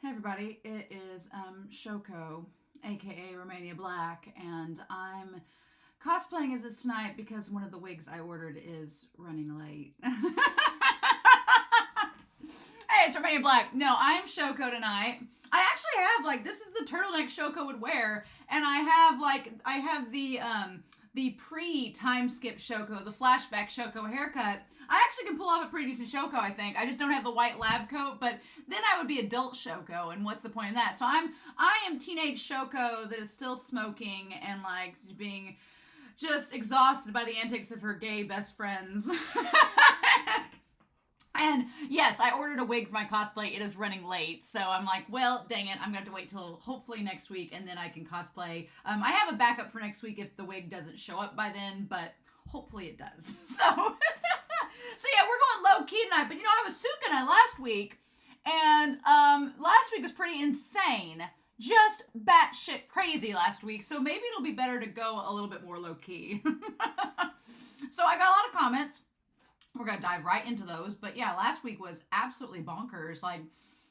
Hey everybody, it is Shoko, aka Romania Black, and I'm cosplaying as this tonight because one of the wigs I ordered is running late. Hey, it's Romania Black. No, I'm Shoko tonight. I actually have this is the turtleneck Shoko would wear, and I have the pre-time skip Shoko, the flashback Shoko haircut. I actually can pull off a pretty decent Shoko, I think. I just don't have the white lab coat, but then I would be adult Shoko, and what's the point in that? So I am teenage Shoko that is still smoking and being just exhausted by the antics of her gay best friends. And yes, I ordered a wig for my cosplay. It is running late, so I'm like, well, dang it. I'm going to have to wait till hopefully next week, and then I can cosplay. I have a backup for next week if the wig doesn't show up by then, but hopefully it does. So, so yeah, we're going low key tonight. But I was Sukuna last week, and last week was pretty insane. Just batshit crazy last week, so maybe it'll be better to go a little bit more low key. So I got a lot of comments. We're going to dive right into those. But yeah, last week was absolutely bonkers.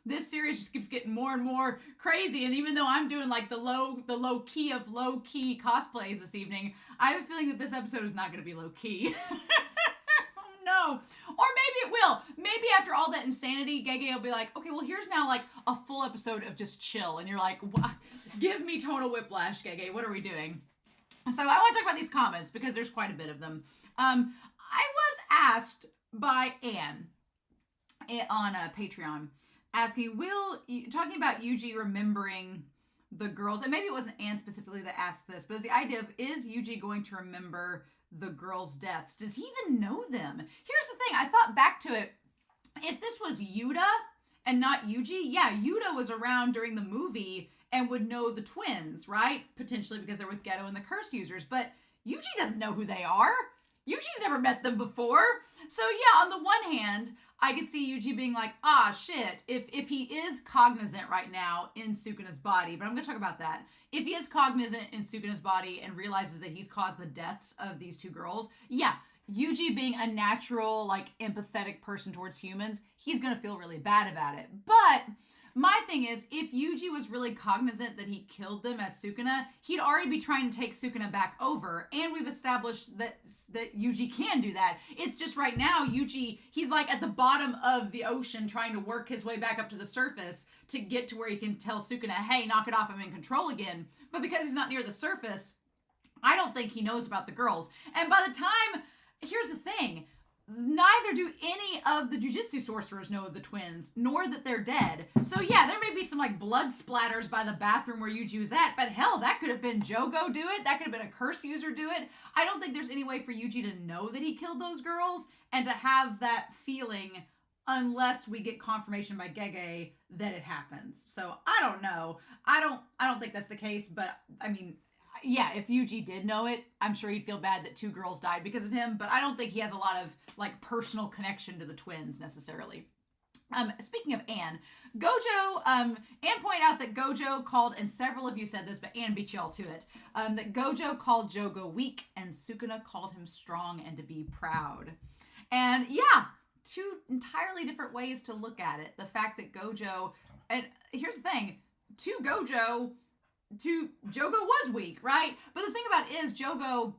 This series just keeps getting more and more crazy. And even though I'm doing the low key of low key cosplays this evening, I have a feeling that this episode is not going to be low key. Oh no. Or maybe it will. Maybe after all that insanity, Gege will be like, okay, well here's now a full episode of just chill. And you're like, what? Give me tonal whiplash, Gege. What are we doing? So I want to talk about these comments because there's quite a bit of them. I was asked by Anne on Patreon, asking, talking about Yuuji remembering the girls, and maybe it wasn't Anne specifically that asked this, but it was the idea of, is Yuuji going to remember the girls' deaths? Does he even know them? Here's the thing, I thought back to it. If this was Yuta and not Yuuji, yeah, Yuta was around during the movie and would know the twins, right? Potentially because they're with Geto and the curse users, but Yuuji doesn't know who they are. Yuji's never met them before. So yeah, on the one hand, I could see Yuuji being like, shit, if he is cognizant right now in Sukuna's body, but I'm going to talk about that. If he is cognizant in Sukuna's body and realizes that he's caused the deaths of these two girls, yeah, Yuuji being a natural, empathetic person towards humans, he's going to feel really bad about it. But my thing is, if Yuuji was really cognizant that he killed them as Sukuna, he'd already be trying to take Sukuna back over. And we've established that Yuuji can do that. It's just right now, Yuuji, he's at the bottom of the ocean trying to work his way back up to the surface to get to where he can tell Sukuna, hey, knock it off, I'm in control again. But because he's not near the surface, I don't think he knows about the girls. And by the time, here's the thing, neither do any of the Jujutsu sorcerers know of the twins, nor that they're dead. So yeah, there may be some blood splatters by the bathroom where Yuuji was at, but hell, that could have been Jogo do it. That could have been a curse user do it. I don't think there's any way for Yuuji to know that he killed those girls and to have that feeling unless we get confirmation by Gege that it happens. So I don't know. I don't think that's the case, but I mean, yeah, if Yuuji did know it, I'm sure he'd feel bad that two girls died because of him, but I don't think he has a lot of personal connection to the twins necessarily. Speaking of Anne, Gojo, Anne pointed out that Gojo called, and several of you said this, but Anne beat you all to it, that Gojo called Jogo weak and Sukuna called him strong and to be proud. And yeah, two entirely different ways to look at it. The fact that Gojo, and here's the thing, Jogo was weak, right? But the thing about it is Jogo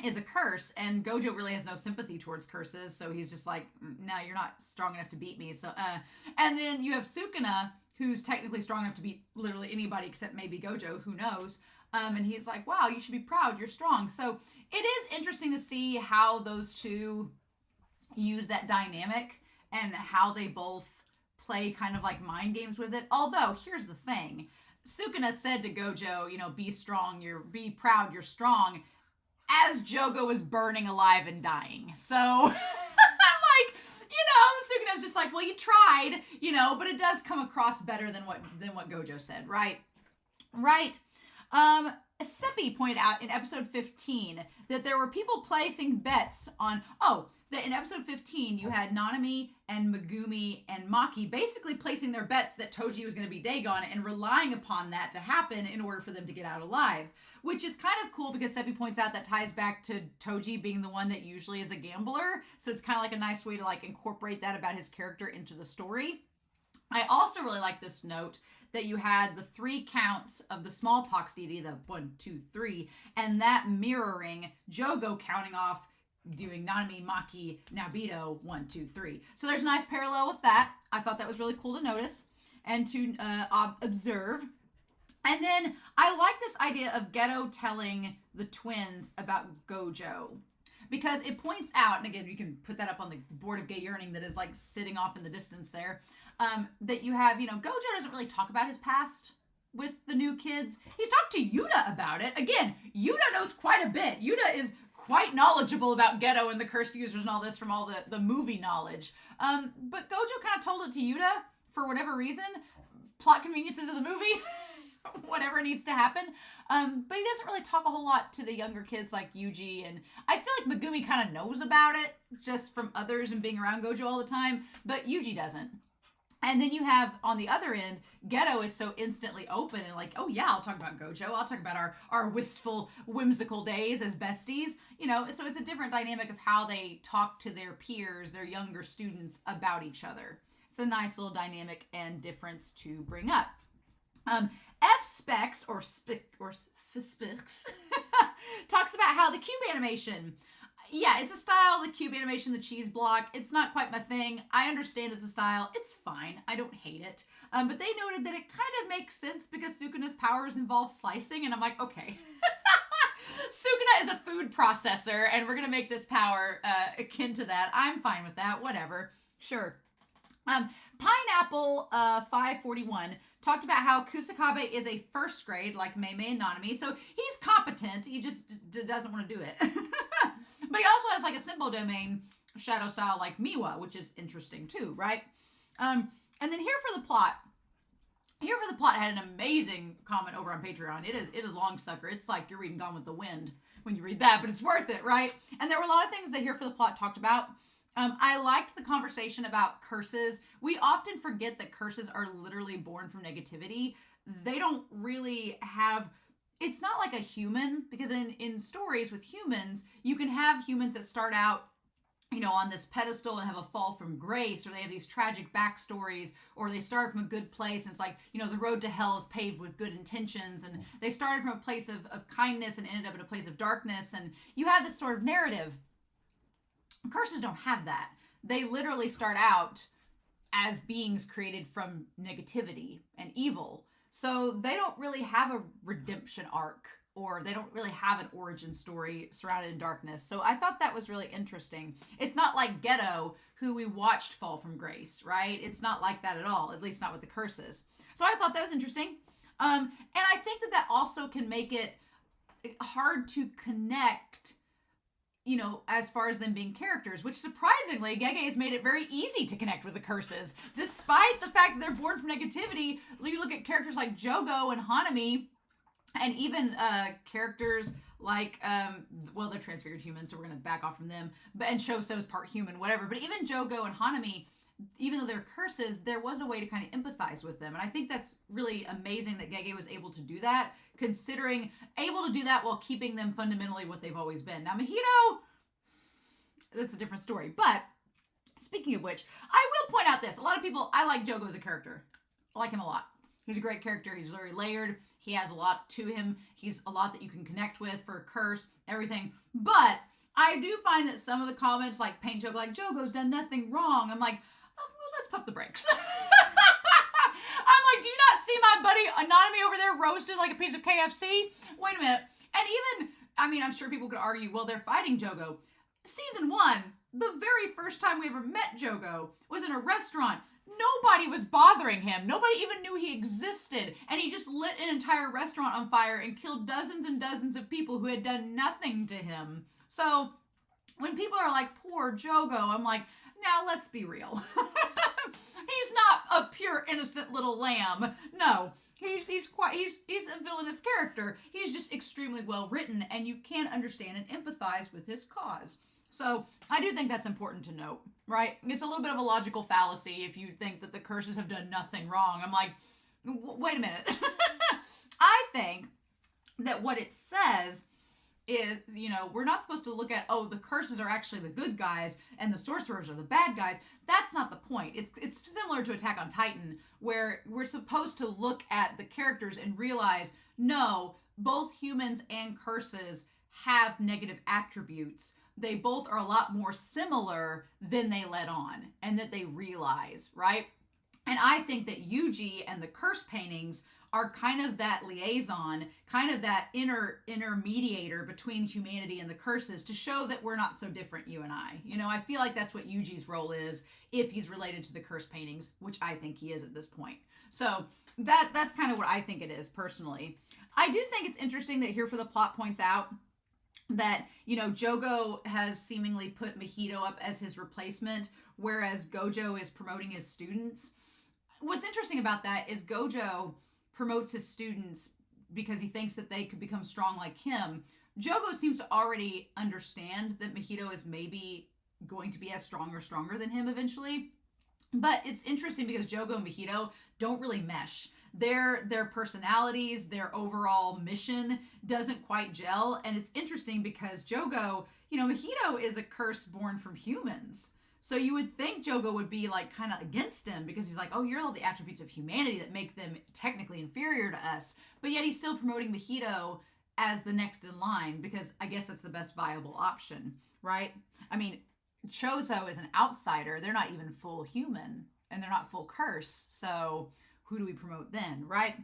is a curse, and Gojo really has no sympathy towards curses, so he's just like, no, you're not strong enough to beat me. So, and then you have Sukuna, who's technically strong enough to beat literally anybody except maybe Gojo, who knows? And he's like, wow, you should be proud, you're strong. So it is interesting to see how those two use that dynamic and how they both play kind of mind games with it. Although, here's the thing. Sukuna said to Gojo, be strong, be proud, you're strong, as Jogo was burning alive and dying. So, I'm Sukuna's just well, you tried, but it does come across better than what Gojo said, right? Right. Seppi pointed out in episode 15 that there were people placing bets on, that in episode 15 you had Nanami and Megumi and Maki basically placing their bets that Toji was going to be Dagon and relying upon that to happen in order for them to get out alive, which is kind of cool because Seppi points out that ties back to Toji being the one that usually is a gambler, so it's kind of a nice way to incorporate that about his character into the story. I also really like this note that you had the 3 counts of the smallpox deity, the 1, 2, 3, and that mirroring Jogo counting off, doing Nanami, Maki, Nabito, 1, 2, 3. So there's a nice parallel with that. I thought that was really cool to notice and to observe. And then I like this idea of Geto telling the twins about Gojo, because it points out, and again, you can put that up on the board of gay yearning that is like sitting off in the distance there, that you have, you know, Gojo doesn't really talk about his past with the new kids. He's talked to Yuta about it. Again, Yuta knows quite a bit. Yuta is quite knowledgeable about Geto and the cursed users and all this from all the movie knowledge. But Gojo kind of told it to Yuta for whatever reason. Plot conveniences of the movie. Whatever needs to happen. But he doesn't really talk a whole lot to the younger kids like Yuuji, and I feel like Megumi kind of knows about it just from others and being around Gojo all the time, but Yuuji doesn't. And then you have, on the other end, Geto is so instantly open and like, oh yeah, I'll talk about Gojo. I'll talk about our wistful, whimsical days as besties. You know, so it's a different dynamic of how they talk to their peers, their younger students, about each other. It's a nice little dynamic and difference to bring up. F-Specs, or F-Specs, talks about how the cube animation, yeah, it's a style, the cube animation, the cheese block, it's not quite my thing. I understand it's a style. It's fine. I don't hate it. But they noted that it kind of makes sense because Sukuna's powers involve slicing, and I'm like, okay. Sukuna is a food processor, and we're going to make this power akin to that. I'm fine with that. Whatever. Sure. Pineapple 541 talked about how Kusakabe is a first grade, like Meimei and Nanami, so he's competent, he just doesn't want to do it. But he also has like a symbol domain shadow style like Miwa, which is interesting too, right? And then Here for the Plot had an amazing comment over on Patreon. It is long sucker. It's like you're reading Gone with the Wind when you read that, but it's worth it, right? And there were a lot of things that Here for the Plot talked about. I liked the conversation about curses. We often forget that curses are literally born from negativity. They don't really have, it's not like a human, because in stories with humans, you can have humans that start out, you know, on this pedestal and have a fall from grace, or they have these tragic backstories, or they start from a good place and it's like, you know, the road to hell is paved with good intentions, and they started from a place of kindness and ended up in a place of darkness, and you have this sort of narrative. Curses don't have that. They literally start out as beings created from negativity and evil. So they don't really have a redemption arc, or they don't really have an origin story surrounded in darkness. So I thought that was really interesting. It's not like Geto, who we watched fall from grace, right? It's not like that at all, at least not with the curses. So I thought that was interesting. And I think that also can make it hard to connect, you know, as far as them being characters, which surprisingly, Gege has made it very easy to connect with the curses. Despite the fact that they're born from negativity, you look at characters like Jogo and Hanami, and even characters like, well, they're transfigured humans, so we're going to back off from them, but and Choso's part human, whatever. But even Jogo and Hanami, even though they're curses, there was a way to kind of empathize with them. And I think that's really amazing that Gege was able to do that, considering able to do that while keeping them fundamentally what they've always been. Now, Mahito, that's a different story. But speaking of which, I will point out this. A lot of people, I like Jogo as a character. I like him a lot. He's a great character. He's very layered. He has a lot to him. He's a lot that you can connect with for a curse, everything. But I do find that some of the comments like paint Jogo, like Jogo's done nothing wrong. I'm like, oh, well, let's pump the brakes. I'm like, do you not see my buddy Anonymous over there roasted like a piece of KFC? Wait a minute. And even, I mean, I'm sure people could argue, well, they're fighting Jogo. Season 1, the very first time we ever met Jogo was in a restaurant. Nobody was bothering him. Nobody even knew he existed. And he just lit an entire restaurant on fire and killed dozens and dozens of people who had done nothing to him. So when people are like, poor Jogo, I'm like, now let's be real. He's not a pure innocent little lamb. No, he's a villainous character. He's just extremely well written, and you can understand and empathize with his cause. So I do think that's important to note, right? It's a little bit of a logical fallacy if you think that the curses have done nothing wrong. I'm like, wait a minute. I think that what it says is, you know, we're not supposed to look at, oh, the curses are actually the good guys and the sorcerers are the bad guys. that's not the point. It's similar to Attack on Titan, where we're supposed to look at the characters and realize, no, both humans and curses have negative attributes. They both are a lot more similar than they let on and that they realize, right? And I think that Yuuji and the curse paintings are kind of that liaison, kind of that intermediator between humanity and the curses to show that we're not so different, you and I. You know, I feel like that's what Yuji's role is if he's related to the curse paintings, which I think he is at this point. So that's kind of what I think it is personally. I do think it's interesting that Here for the Plot points out that, you know, Jogo has seemingly put Mahito up as his replacement, whereas Gojo is promoting his students. What's interesting about that is Gojo promotes his students because he thinks that they could become strong like him. Jogo seems to already understand that Mahito is maybe going to be as strong or stronger than him eventually. But it's interesting because Jogo and Mahito don't really mesh. Their personalities, their overall mission doesn't quite gel. And it's interesting because Jogo, you know, Mahito is a curse born from humans. So you would think Jogo would be like kind of against him because he's like, oh, you're all the attributes of humanity that make them technically inferior to us. But yet he's still promoting Mahito as the next in line because I guess that's the best viable option, right? I mean, Chozo is an outsider. They're not even full human and they're not full curse. So who do we promote then, right?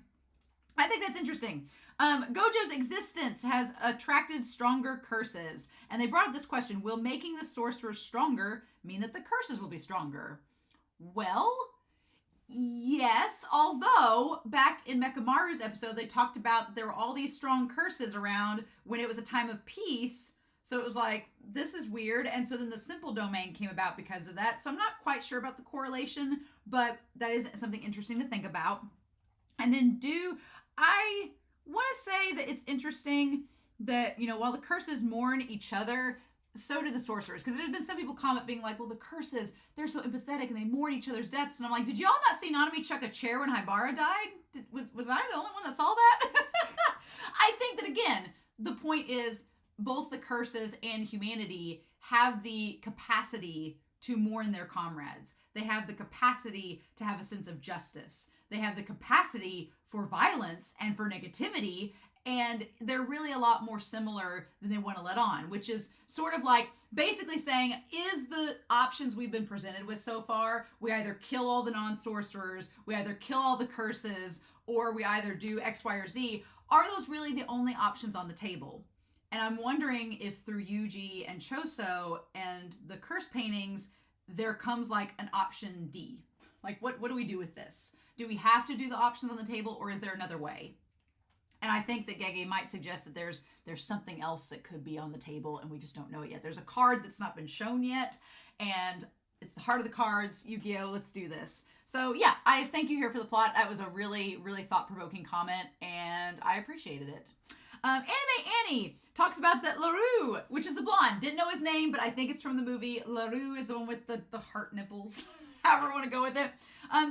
I think that's interesting. Gojo's existence has attracted stronger curses. And they brought up this question, will making the sorcerers stronger mean that the curses will be stronger? Well, yes, although back in Mekamaru's episode, they talked about that there were all these strong curses around when it was a time of peace. So it was like, this is weird. And so then the simple domain came about because of that. So I'm not quite sure about the correlation, but that is something interesting to think about. And then I want to say that it's interesting that, you know, while the curses mourn each other, so do the sorcerers. Because there's been some people comment being like, well, the curses, they're so empathetic and they mourn each other's deaths. And I'm like, did y'all not see Nanami chuck a chair when Haibara died? Was I the only one that saw that? I think that, again, the point is both the curses and humanity have the capacity to mourn their comrades. They have the capacity to have a sense of justice. They have the capacity for violence and for negativity, and they're really a lot more similar than they want to let on, which is sort of like basically saying, is the options we've been presented with so far, we either kill all the non-sorcerers, we either kill all the curses, or we either do X, Y, or Z, are those really the only options on the table? And I'm wondering if through Yuuji and Choso and the curse paintings, there comes like an option D. Like, what do we do with this? Do we have to do the options on the table, or is there another way? And I think that Gege might suggest that there's something else that could be on the table, and we just don't know it yet. There's a card that's not been shown yet, and it's the heart of the cards. Yu-Gi-Oh! Let's do this. So yeah, I thank you Here for the Plot. That was a really, really thought-provoking comment, and I appreciated it. Anime Annie talks about that LaRue, which is the blonde. Didn't know his name, but I think it's from the movie. LaRue is the one with the heart nipples. However you want to go with it.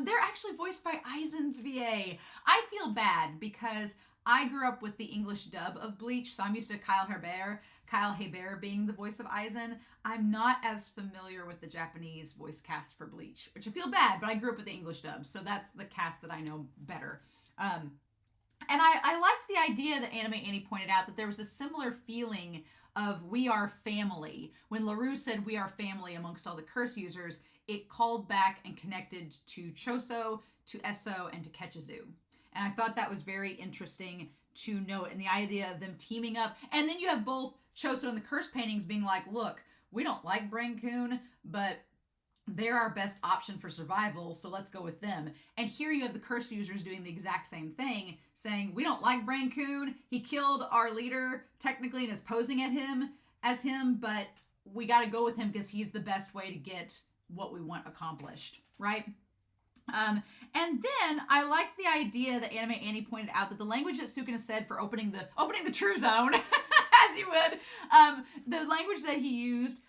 They're actually voiced by Aizen's VA. I feel bad because I grew up with the English dub of Bleach, so I'm used to Kyle Hebert being the voice of Aizen. I'm not as familiar with the Japanese voice cast for Bleach, which I feel bad, but I grew up with the English dub, so that's the cast that I know better. And I liked the idea that Anime Annie pointed out that there was a similar feeling of we are family. When LaRue said we are family amongst all the curse users, it called back and connected to Choso, to Esso, and to Ketchizu. And I thought that was very interesting to note. And the idea of them teaming up. And then you have both Choso and the curse paintings being like, look, we don't like Brain-kun, but they're our best option for survival, so let's go with them. And here you have the curse users doing the exact same thing, saying, we don't like Brain-kun, he killed our leader technically and is posing at him as him, but we got to go with him because he's the best way to get what we want accomplished, right? And then I liked the idea that Anime Annie pointed out that the language that Sukuna said for opening the true zone, as you would, the language that he used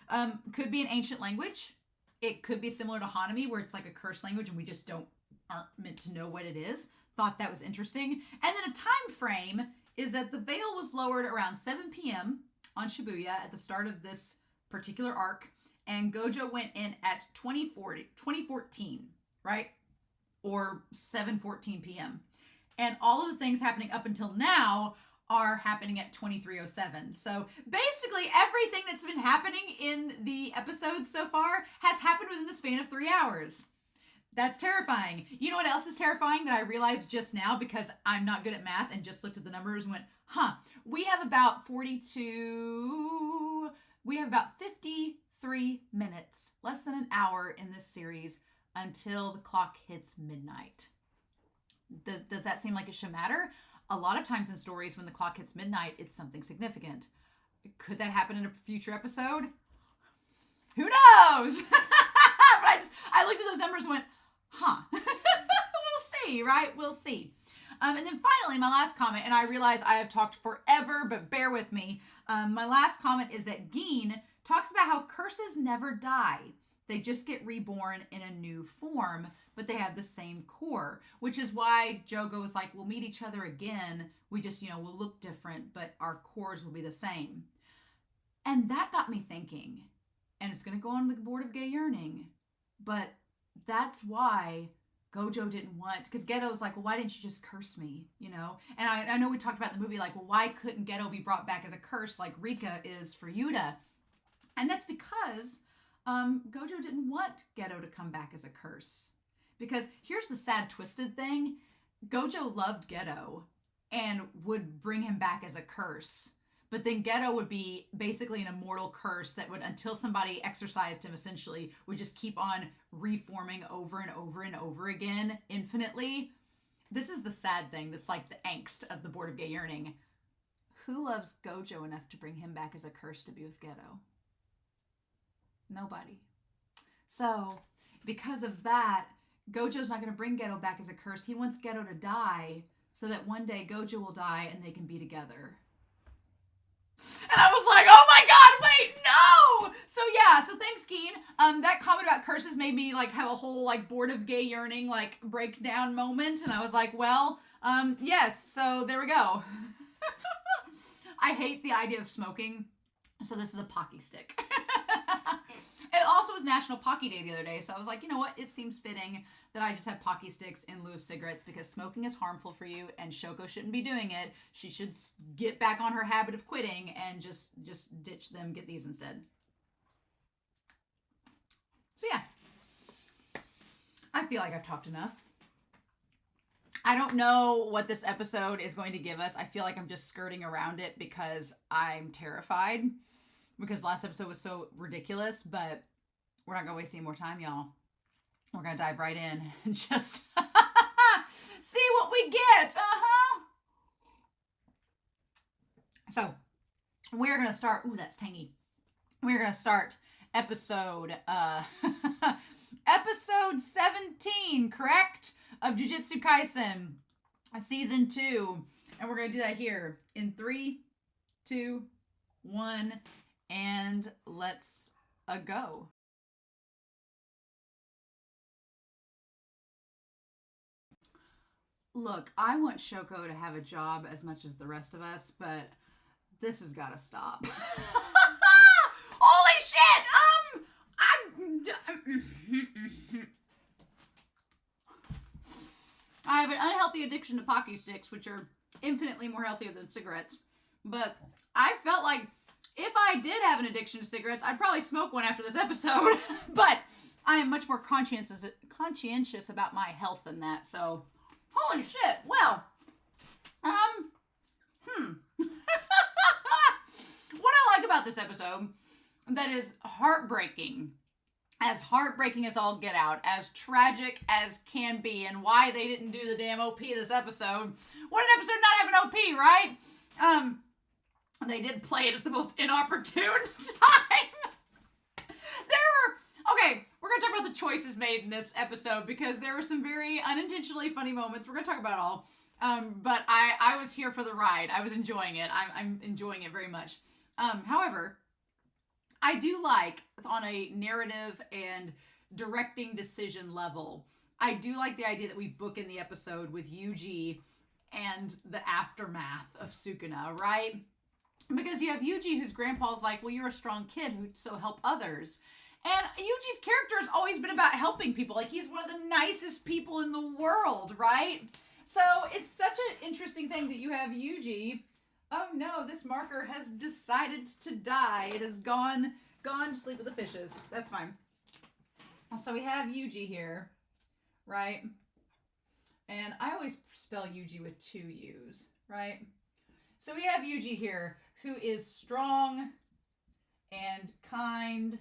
could be an ancient language. It could be similar to Hanami, where it's like a curse language and we just aren't meant to know what it is. Thought that was interesting. And then a time frame is that the veil was lowered around 7 p.m. on Shibuya at the start of this particular arc. and Gojo went in at 2014, right? Or 7:14 p.m. And all of the things happening up until now are happening at 23:07. So basically everything that's been happening in the episodes so far has happened within the span of 3 hours. That's terrifying. You know what else is terrifying that I realized just now because I'm not good at math and just looked at the numbers and went, we have about 53 minutes, less than an hour in this series until the clock hits midnight. Does that seem like it should matter? A lot of times in stories when the clock hits midnight, it's something significant. Could that happen in a future episode? Who knows? But I looked at those numbers and went, we'll see, right? We'll see. And then finally, my last comment, and I realize I have talked forever, but bear with me. My last comment is that Gin talks about how curses never die. They just get reborn in a new form, but they have the same core, which is why Jogo was like, we'll meet each other again. We just, we'll look different, but our cores will be the same. And that got me thinking, and it's going to go on the board of gay yearning, but that's why Gojo didn't want, because Geto's like, well, why didn't you just curse me, And I know we talked about in the movie, like, well, why couldn't Geto be brought back as a curse like Rika is for Yuta? And that's because Gojo didn't want Geto to come back as a curse. Because here's the sad, twisted thing. Gojo loved Geto and would bring him back as a curse. But then Geto would be basically an immortal curse that would, until somebody exorcised him, essentially, would just keep on reforming over and over and over again, infinitely. This is the sad thing that's like the angst of the Board of Gay Yearning. Who loves Gojo enough to bring him back as a curse to be with Geto? Nobody. So, because of that, Gojo's not going to bring Geto back as a curse. He wants Geto to die so that one day Gojo will die and they can be together. And I was like, oh my god, wait, no! So thanks, Gin. That comment about curses made me like have a whole like Board of Gay Yearning like breakdown moment. And I was like, well, yes, so there we go. I hate the idea of smoking. So this is a Pocky stick. It also was National Pocky Day the other day, so I was like, you know what? It seems fitting that I just have Pocky sticks in lieu of cigarettes because smoking is harmful for you, and Shoko shouldn't be doing it. She should get back on her habit of quitting and just ditch them, get these instead. So yeah, I feel like I've talked enough. I don't know what this episode is going to give us. I feel like I'm just skirting around it because I'm terrified. Because last episode was so ridiculous, but we're not going to waste any more time, y'all. We're going to dive right in and just see what we get. So, we're going to start. Ooh, that's tangy. We're going to start episode 17, correct? Of Jujutsu Kaisen, season 2. And we're going to do that here in 3, 2, 1... and let's go. Look, I want Shoko to have a job as much as the rest of us, but this has got to stop. Holy shit! I have an unhealthy addiction to Pocky sticks, which are infinitely more healthier than cigarettes. But I felt like if I did have an addiction to cigarettes, I'd probably smoke one after this episode. But I am much more conscientious about my health than that. So, holy shit. Well, what I like about this episode that is heartbreaking as all get out, as tragic as can be, and why they didn't do the damn OP this episode. What an episode not have an OP, right? They did play it at the most inopportune time. Okay, we're going to talk about the choices made in this episode because there were some very unintentionally funny moments. We're going to talk about it all. But I was here for the ride. I was enjoying it. I'm enjoying it very much. However, I do like, on a narrative and directing decision level, I do like the idea that we book in the episode with Yuuji and the aftermath of Sukuna, right? Because you have Yuuji, whose grandpa's like, well, you're a strong kid, so help others. And Yuji's character has always been about helping people. Like, he's one of the nicest people in the world, right? So it's such an interesting thing that you have Yuji. Oh no, this marker has decided to die. It has gone to sleep with the fishes. That's fine. So we have Yuji here, right? And I always spell Yuji with 2 U's, right? So we have Yuji here, who is strong and kind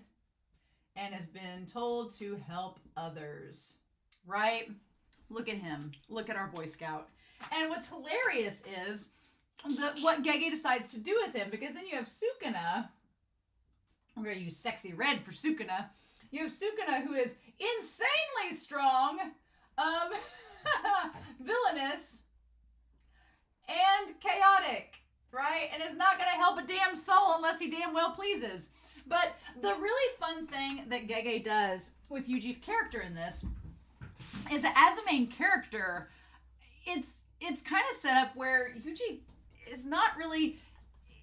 and has been told to help others, right? Look at him. Look at our Boy Scout. And what's hilarious is what Gege decides to do with him, because then you have Sukuna. I'm going to use sexy red for Sukuna. You have Sukuna, who is insanely strong, villainous, and chaotic, right? And is not going to help a damn soul unless he damn well pleases. But the really fun thing that Gege does with Yuji's character in this is that as a main character, it's kind of set up where Yuji is not really,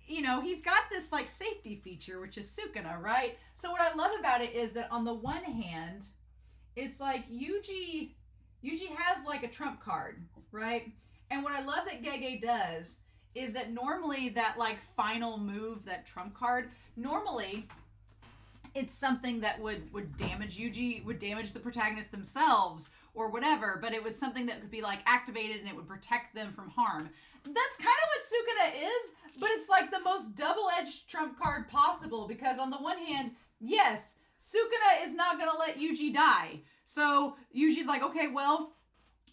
you know, he's got this like safety feature, which is Sukuna, right? So what I love about it is that on the one hand, it's like Yuji has like a trump card, right? And what I love that Gege does is that normally that like final move, that trump card, normally it's something that would damage Yuji, would damage the protagonist themselves or whatever, but it was something that could be like activated and it would protect them from harm. That's kind of what Sukuna is, but it's like the most double-edged trump card possible, because on the one hand, yes, Sukuna is not going to let Yuji die. So Yuji's like, okay, well,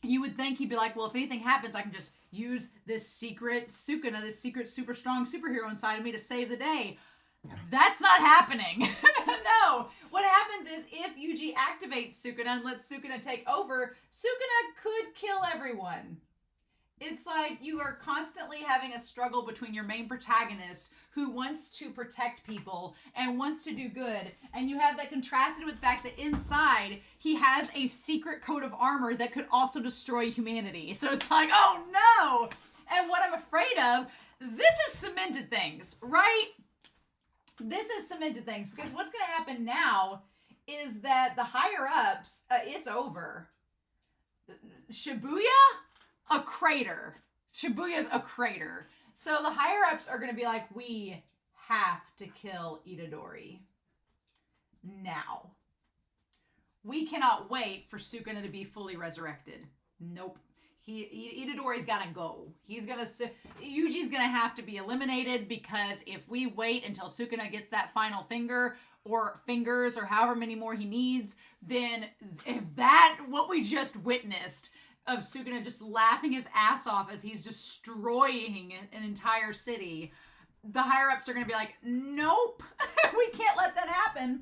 you would think he'd be like, well, if anything happens, I can just use this secret Sukuna, this secret super strong superhero inside of me to save the day. That's not happening. No. What happens is if Yuji activates Sukuna and lets Sukuna take over, Sukuna could kill everyone. It's like you are constantly having a struggle between your main protagonist, who wants to protect people and wants to do good, and you have that contrasted with the fact that inside he has a secret coat of armor that could also destroy humanity. So it's like, oh no! And what I'm afraid of, this is cemented things, right? This is cemented things, because what's going to happen now is that the higher ups, it's over. Shibuya? A crater. Shibuya's a crater. So the higher ups are going to be like, we have to kill Itadori now. We cannot wait for Sukuna to be fully resurrected. Nope. Itadori's got to go. Yuji's going to have to be eliminated, because if we wait until Sukuna gets that final finger or fingers or however many more he needs, then what we just witnessed of Sukuna just laughing his ass off as he's destroying an entire city, the higher ups are going to be like, nope, we can't let that happen.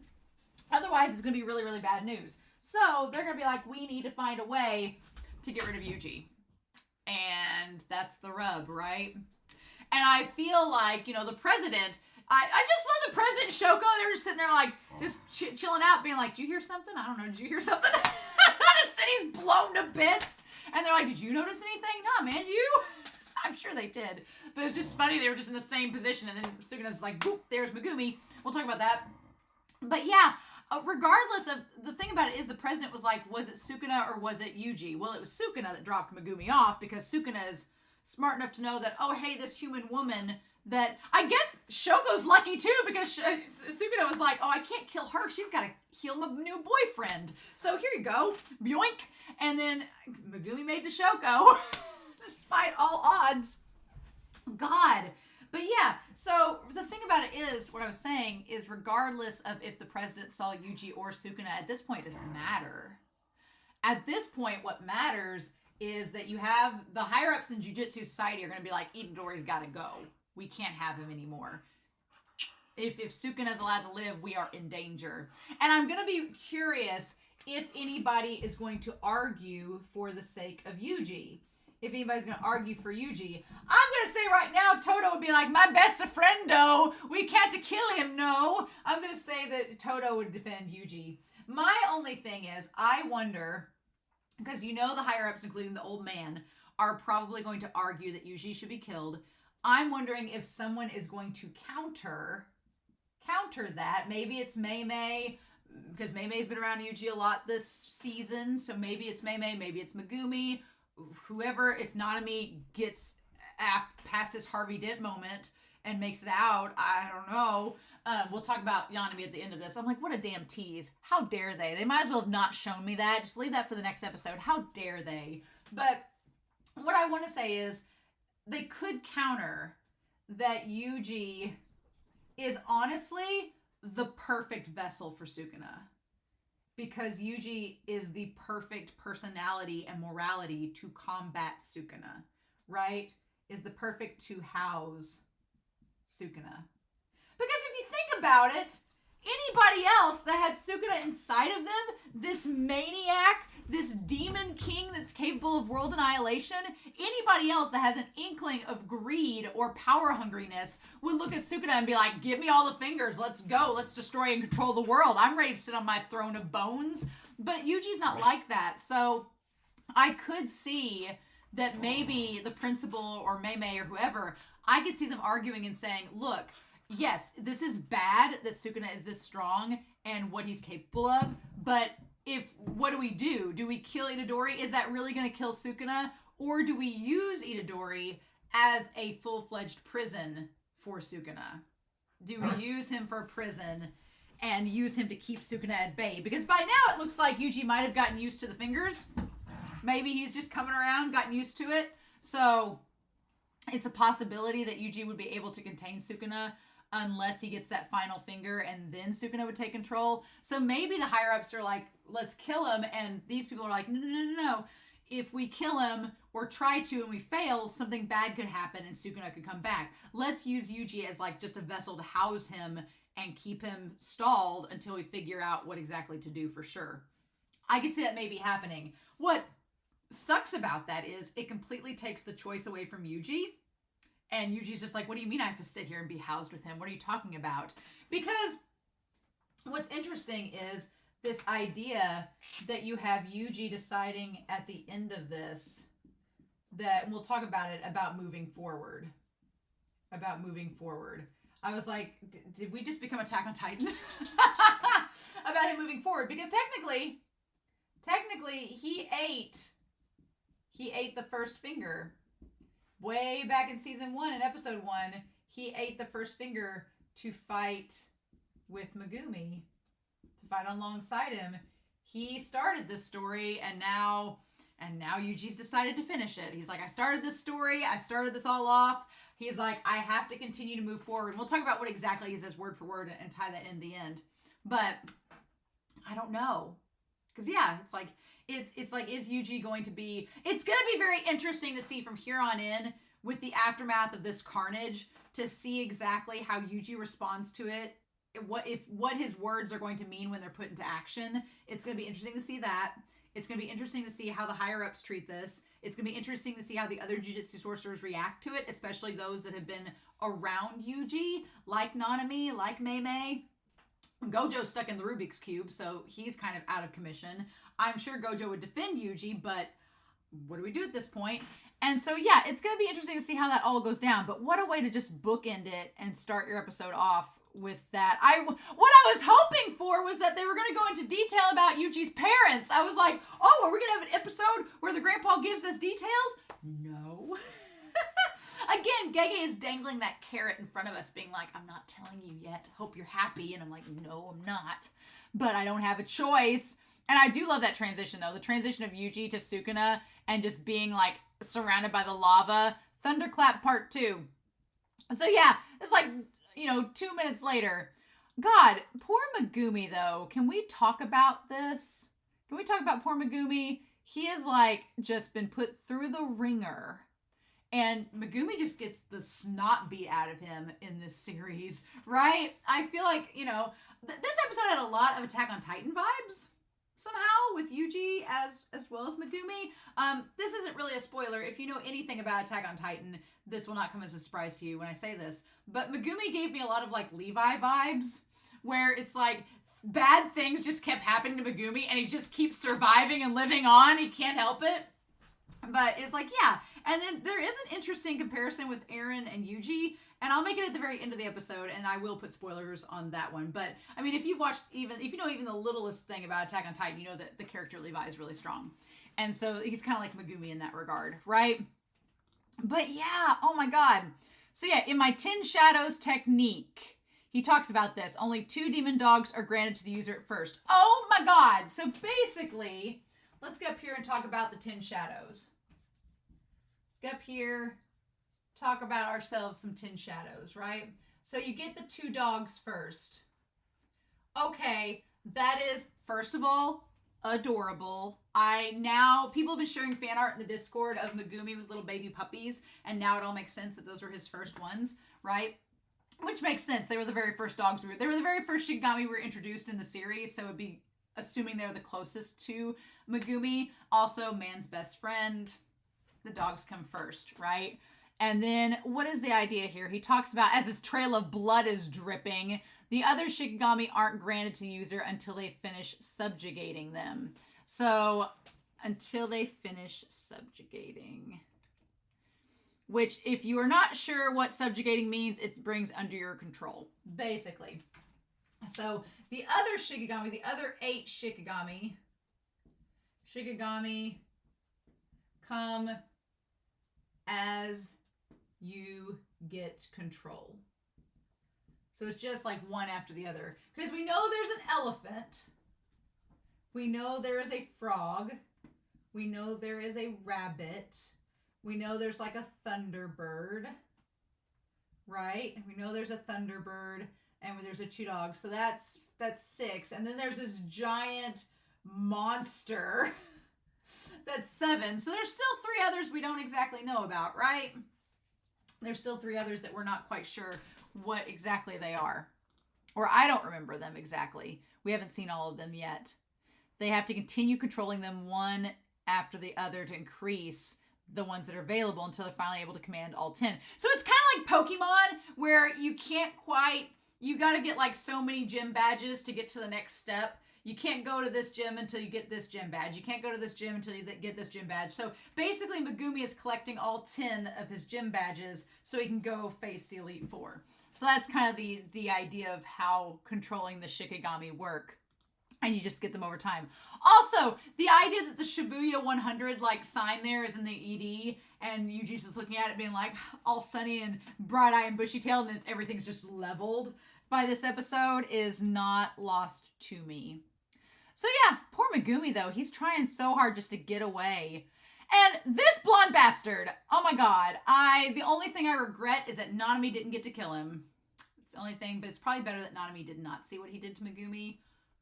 Otherwise, it's going to be really, really bad news. So they're going to be like, we need to find a way to get rid of Yuji. And that's the rub, right? And I feel like, you know, the president, I just saw the president Shoko, they were just sitting there like, just chilling out, being like, did you hear something? I don't know, did you hear something? The city's blown to bits. And they're like, did you notice anything? Nah, man, you? I'm sure they did. But it's just funny, they were just in the same position. And then Sukuna's like, boop, there's Megumi. We'll talk about that. But yeah, regardless of, the thing about it is the president was like, was it Sukuna or was it Yuji? Well, it was Sukuna that dropped Megumi off, because Sukuna is smart enough to know that, oh, hey, this human woman that, I guess Shoko's lucky too, because Sukuna was like, oh, I can't kill her. She's got to heal my new boyfriend. So here you go. Yoink. And then Megumi made to Shoko, despite all odds. God. But yeah, so the thing about it is, what I was saying is, regardless of if the president saw Yuji or Sukuna, at this point, it doesn't matter. At this point, what matters is that you have the higher-ups in Jujutsu Society are going to be like, Itadori's got to go. We can't have him anymore. If Sukuna's allowed to live, we are in danger. And I'm going to be curious if anybody is going to argue for the sake of Yuji. If anybody's going to argue for Yuji. I'm going to say right now, Toto would be like, my best friendo. We can't kill him, no. I'm going to say that Toto would defend Yuji. My only thing is, I wonder, because you know the higher-ups, including the old man, are probably going to argue that Yuji should be killed. I'm wondering if someone is going to counter that. Maybe it's Mei Mei. because Mei-Mei's been around Yuuji a lot this season, so maybe it's Mei-Mei, maybe it's Megumi, whoever. If Nanami gets past this Harvey Dent moment and makes it out, I don't know. We'll talk about Yanami at the end of this. I'm like, what a damn tease. How dare they? They might as well have not shown me that. Just leave that for the next episode. How dare they? But what I want to say is they could counter that Yuuji is honestly the perfect vessel for Sukuna. Because Yuuji is the perfect personality and morality to combat Sukuna, right? Is the perfect to house Sukuna. Because if you think about it, anybody else that had Sukuna inside of them, this maniac, this demon king that's capable of world annihilation, anybody else that has an inkling of greed or power hungriness would look at Sukuna and be like, give me all the fingers, let's go, let's destroy and control the world. I'm ready to sit on my throne of bones. But Yuji's not like that. So I could see that maybe the principal or Mei-Mei or whoever, I could see them arguing and saying, look, yes, this is bad that Sukuna is this strong and what he's capable of, but what do we do? Do we kill Itadori? Is that really going to kill Sukuna? Or do we use Itadori as a full-fledged prison for Sukuna? Do we use him for a prison and use him to keep Sukuna at bay? Because by now it looks like Yuuji might have gotten used to the fingers. Maybe he's just coming around, gotten used to it. So it's a possibility that Yuuji would be able to contain Sukuna unless he gets that final finger and then Sukuna would take control. So maybe the higher-ups are like, let's kill him, and these people are like, no. If we kill him or try to and we fail, something bad could happen and Sukuna could come back. Let's use Yuuji as like just a vessel to house him and keep him stalled until we figure out what exactly to do for sure. I can see that maybe happening. What sucks about that is it completely takes the choice away from Yuuji. And Yuji's just like, what do you mean I have to sit here and be housed with him? What are you talking about? Because what's interesting is this idea that you have Yuuji deciding at the end of this that, and we'll talk about it, about moving forward. I was like, did we just become Attack on Titan? About him moving forward. Because technically, he ate the first finger. Way back in season 1, in episode 1, he ate the first finger to fight with Megumi, to fight alongside him. He started this story, and now Yuji's decided to finish it. He's like, I started this story, I started this all off. He's like, I have to continue to move forward. And we'll talk about what exactly he says word for word and tie that in the end. But I don't know. Because, yeah, it's like, is Yuuji going to be... It's going to be very interesting to see from here on in, with the aftermath of this carnage, to see exactly how Yuuji responds to it, what his words are going to mean when they're put into action. It's going to be interesting to see that. It's going to be interesting to see how the higher-ups treat this. It's going to be interesting to see how the other Jujutsu sorcerers react to it, especially those that have been around Yuuji, like Nanami, like Mei-Mei. Gojo's stuck in the Rubik's Cube, so he's kind of out of commission. I'm sure Gojo would defend Yuuji, but what do we do at this point? And so, yeah, it's going to be interesting to see how that all goes down. But what a way to just bookend it and start your episode off with that. What I was hoping for was that they were going to go into detail about Yuji's parents. I was like, oh, are we going to have an episode where the grandpa gives us details? No. Again, Gege is dangling that carrot in front of us, being like, I'm not telling you yet. Hope you're happy. And I'm like, no, I'm not. But I don't have a choice. And I do love that transition, though. The transition of Yuuji to Sukuna and just being, like, surrounded by the lava. Thunderclap Part 2. So, yeah, it's like, 2 minutes later. God, poor Megumi, though. Can we talk about this? Can we talk about poor Megumi? He has, like, just been put through the ringer. And Megumi just gets the snot beat out of him in this series, right? I feel like, this episode had a lot of Attack on Titan vibes. Somehow, with Yuuji as well as Megumi. This isn't really a spoiler. If you know anything about Attack on Titan, this will not come as a surprise to you when I say this. But Megumi gave me a lot of, like, Levi vibes, where it's like, bad things just kept happening to Megumi, and he just keeps surviving and living on. He can't help it. But it's like, yeah. And then there is an interesting comparison with Eren and Yuuji, and I'll make it at the very end of the episode, and I will put spoilers on that one. But I mean, if you know even the littlest thing about Attack on Titan, you know that the character Levi is really strong. And so he's kind of like Megumi in that regard, right? But yeah, oh my god. So yeah, in my 10 Shadows technique, he talks about this. Only 2 demon dogs are granted to the user at first. Oh my god. So basically, let's get up here and talk about the 10 Shadows. Let's get up here, talk about ourselves some 10 Shadows, right? So you get the 2 dogs first. Okay, that is, first of all, adorable. People have been sharing fan art in the Discord of Megumi with little baby puppies, and now it all makes sense that those were his first ones, right? Which makes sense. They were the very first dogs. They were the very first Shikigami we were introduced in the series, so it'd be assuming they're the closest to Megumi. Also, man's best friend. The dogs come first, right? And then, what is the idea here? He talks about, as his trail of blood is dripping, the other Shikigami aren't granted to the user until they finish subjugating them. So, until they finish subjugating. Which, if you are not sure what subjugating means, it brings under your control, basically. So, the other Shikigami, the other 8 Shikigami come as you get control. So it's just like one after the other. Because we know there's an elephant. We know there is a frog. We know there is a rabbit. We know there's like a thunderbird. Right? We know there's a thunderbird. And there's a 2 dogs. So that's 6. And then there's this giant monster. That's 7. So there's still 3 others we don't exactly know about, right? There's still 3 others that we're not quite sure what exactly they are. Or I don't remember them exactly. We haven't seen all of them yet. They have to continue controlling them one after the other to increase the ones that are available until they're finally able to command all 10. So it's kind of like Pokemon, where you can't quite, you got to get like so many gym badges to get to the next step. You can't go to this gym until you get this gym badge. You can't go to this gym until you get this gym badge. So basically, Megumi is collecting all 10 of his gym badges so he can go face the Elite Four. So that's kind of the idea of how controlling the Shikigami work. And you just get them over time. Also, the idea that the Shibuya 100 like sign there is in the ED, and Yuuji's just looking at it being like all sunny and bright-eyed and bushy-tailed, and everything's just leveled by this episode is not lost to me. So yeah, poor Megumi though. He's trying so hard just to get away. And this blonde bastard, oh my god. The only thing I regret is that Nanami didn't get to kill him. It's the only thing, but it's probably better that Nanami did not see what he did to Megumi.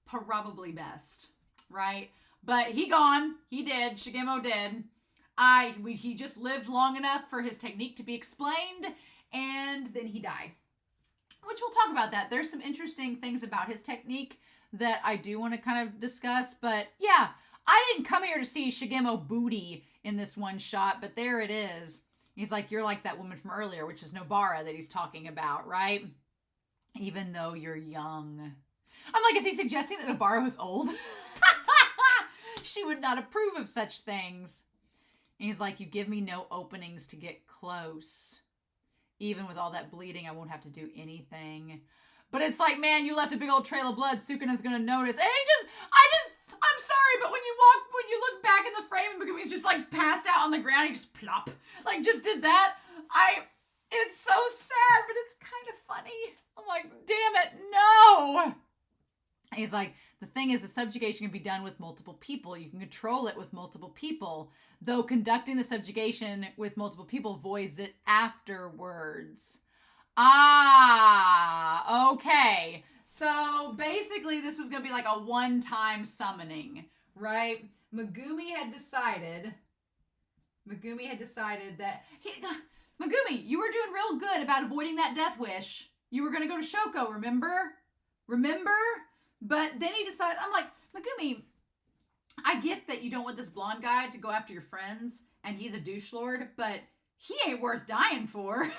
Probably best, right? But he gone. He did. Shigemo did. He just lived long enough for his technique to be explained, and then he died. Which we'll talk about that. There's some interesting things about his technique that I do want to kind of discuss. But yeah, I didn't come here to see Shigemo booty in this one shot, but there it is. He's like, you're like that woman from earlier, which is Nobara that he's talking about, right? Even though you're young. I'm like, is he suggesting that Nobara was old? She would not approve of such things. And he's like, you give me no openings to get close. Even with all that bleeding, I won't have to do anything. But it's like, man, you left a big old trail of blood. Sukuna's gonna notice. And I'm sorry, but when you look back in the frame, and Megumi's just like passed out on the ground, he just plop. Like, just did that. It's so sad, but it's kind of funny. I'm like, damn it, no. He's like, the thing is, the subjugation can be done with multiple people. You can control it with multiple people, though conducting the subjugation with multiple people voids it afterwards. Ah, okay. So basically, this was going to be like a one-time summoning, right? Megumi had decided that... Megumi, you were doing real good about avoiding that death wish. You were going to go to Shoko, remember? But then he decided, I'm like, Megumi, I get that you don't want this blonde guy to go after your friends, and he's a douche lord, but he ain't worth dying for.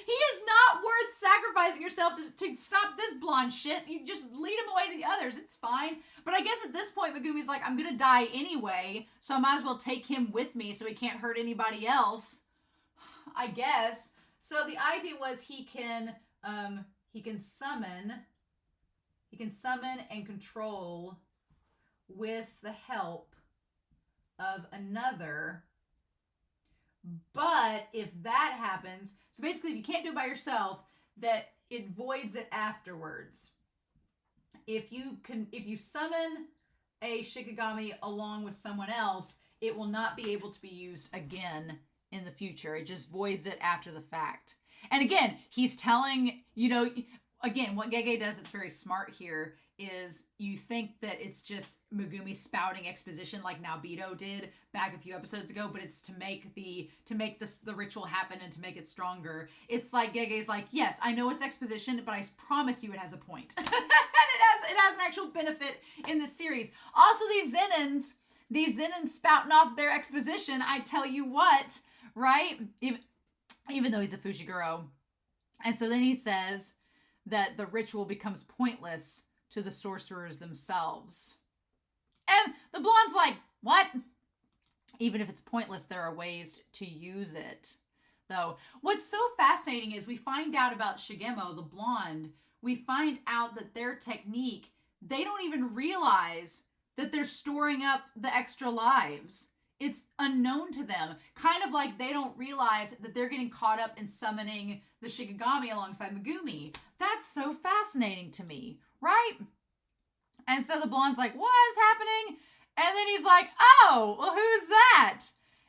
He is not worth sacrificing yourself to stop this blonde shit. You just lead him away to the others. It's fine. But I guess at this point, Megumi's like, I'm going to die anyway, so I might as well take him with me so he can't hurt anybody else. I guess. So the idea was he can summon and control with the help of another. But if that happens, so basically if you can't do it by yourself, that it voids it afterwards. If you summon a Shikigami along with someone else, it will not be able to be used again in the future. It just voids it after the fact. And again, he's telling, again, what Gege does that's very smart here is you think that it's just Megumi spouting exposition like Naobito did back a few episodes ago, but it's to make the ritual happen and to make it stronger. It's like Gege's like, yes, I know it's exposition, but I promise you it has a point. And it has an actual benefit in this series. Also, these Zenins spouting off their exposition, I tell you what, right? Even though he's a Fushiguro. And so then he says that the ritual becomes pointless to the sorcerers themselves. And the blonde's like, what? Even if it's pointless, there are ways to use it. Though, what's so fascinating is we find out about Shigemo, the blonde, we find out that their technique, they don't even realize that they're storing up the extra lives. It's unknown to them. Kind of like they don't realize that they're getting caught up in summoning the Shikigami alongside Megumi. That's so fascinating to me, right? And so the blonde's like, what is happening? And then he's like, oh, well, who's that?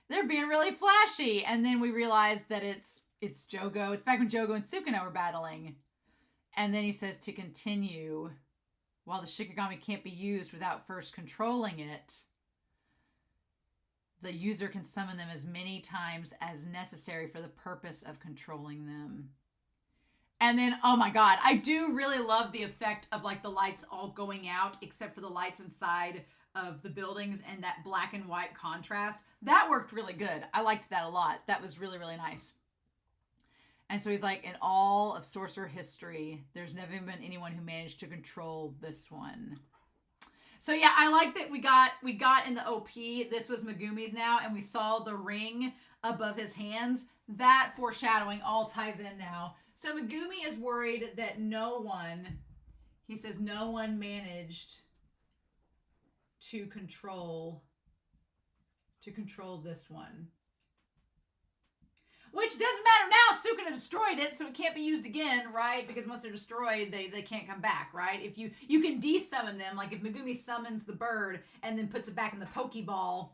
They're being really flashy. And then we realize that it's Jogo. It's back when Jogo and Sukuna were battling. And then he says to continue, while the Shikigami can't be used without first controlling it, the user can summon them as many times as necessary for the purpose of controlling them. And then, oh my god, I do really love the effect of like the lights all going out except for the lights inside of the buildings and that black and white contrast. That worked really good. I liked that a lot. That was really, really nice. And so he's like, in all of sorcerer history, there's never been anyone who managed to control this one. So yeah, I like that we got in the OP, this was Megumi's now, and we saw the ring above his hands. That foreshadowing all ties in now. So Megumi is worried that no one managed to control this one. Which doesn't matter now. Sukuna destroyed it, so it can't be used again, right? Because once they're destroyed, they can't come back, right? If you can de-summon them, like if Megumi summons the bird and then puts it back in the Pokeball,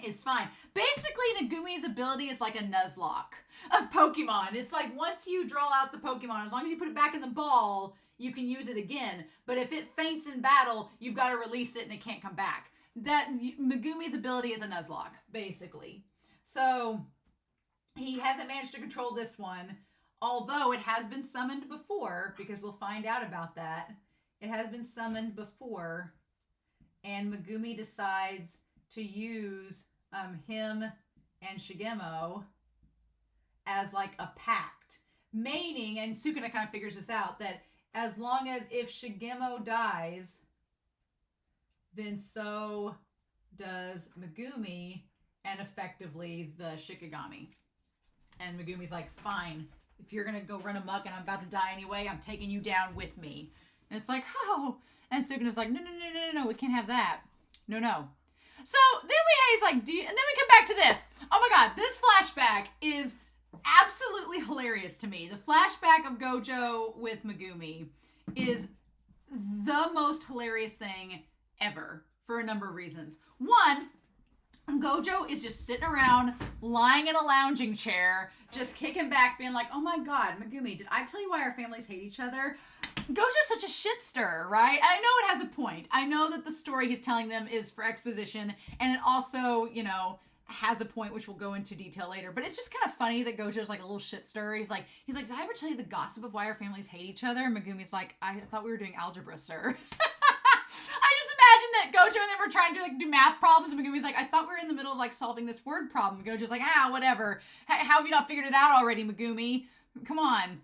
it's fine. Basically, Megumi's ability is like a Nuzlocke of Pokemon. It's like once you draw out the Pokemon, as long as you put it back in the ball, you can use it again. But if it faints in battle, you've got to release it and it can't come back. That Megumi's ability is a Nuzlocke, basically. So he hasn't managed to control this one, although it has been summoned before, because we'll find out about that. It has been summoned before, and Megumi decides to use him and Shigemo as like a pact. Meaning, and Sukuna kind of figures this out, that as long as if Shigemo dies, then so does Megumi and effectively the Shikigami. And Megumi's like, fine, if you're going to go run amok and I'm about to die anyway, I'm taking you down with me. And it's like, oh. And Sukuna's like, no, we can't have that. No. So then he's like, and then we come back to this. Oh my god, this flashback is absolutely hilarious to me. The flashback of Gojo with Megumi is the most hilarious thing ever for a number of reasons. One, Gojo is just sitting around, lying in a lounging chair, just kicking back, being like, oh my god, Megumi, did I tell you why our families hate each other? Gojo's such a shitster, right? I know it has a point. I know that the story he's telling them is for exposition, and it also, has a point, which we'll go into detail later. But it's just kind of funny that Gojo's like a little shitster. He's like, did I ever tell you the gossip of why our families hate each other? And Megumi's like, I thought we were doing algebra, sir. That Gojo and them were trying to do math problems, and Megumi's like, I thought we were in the middle of solving this word problem. Gojo's like, whatever. How have you not figured it out already, Megumi? Come on.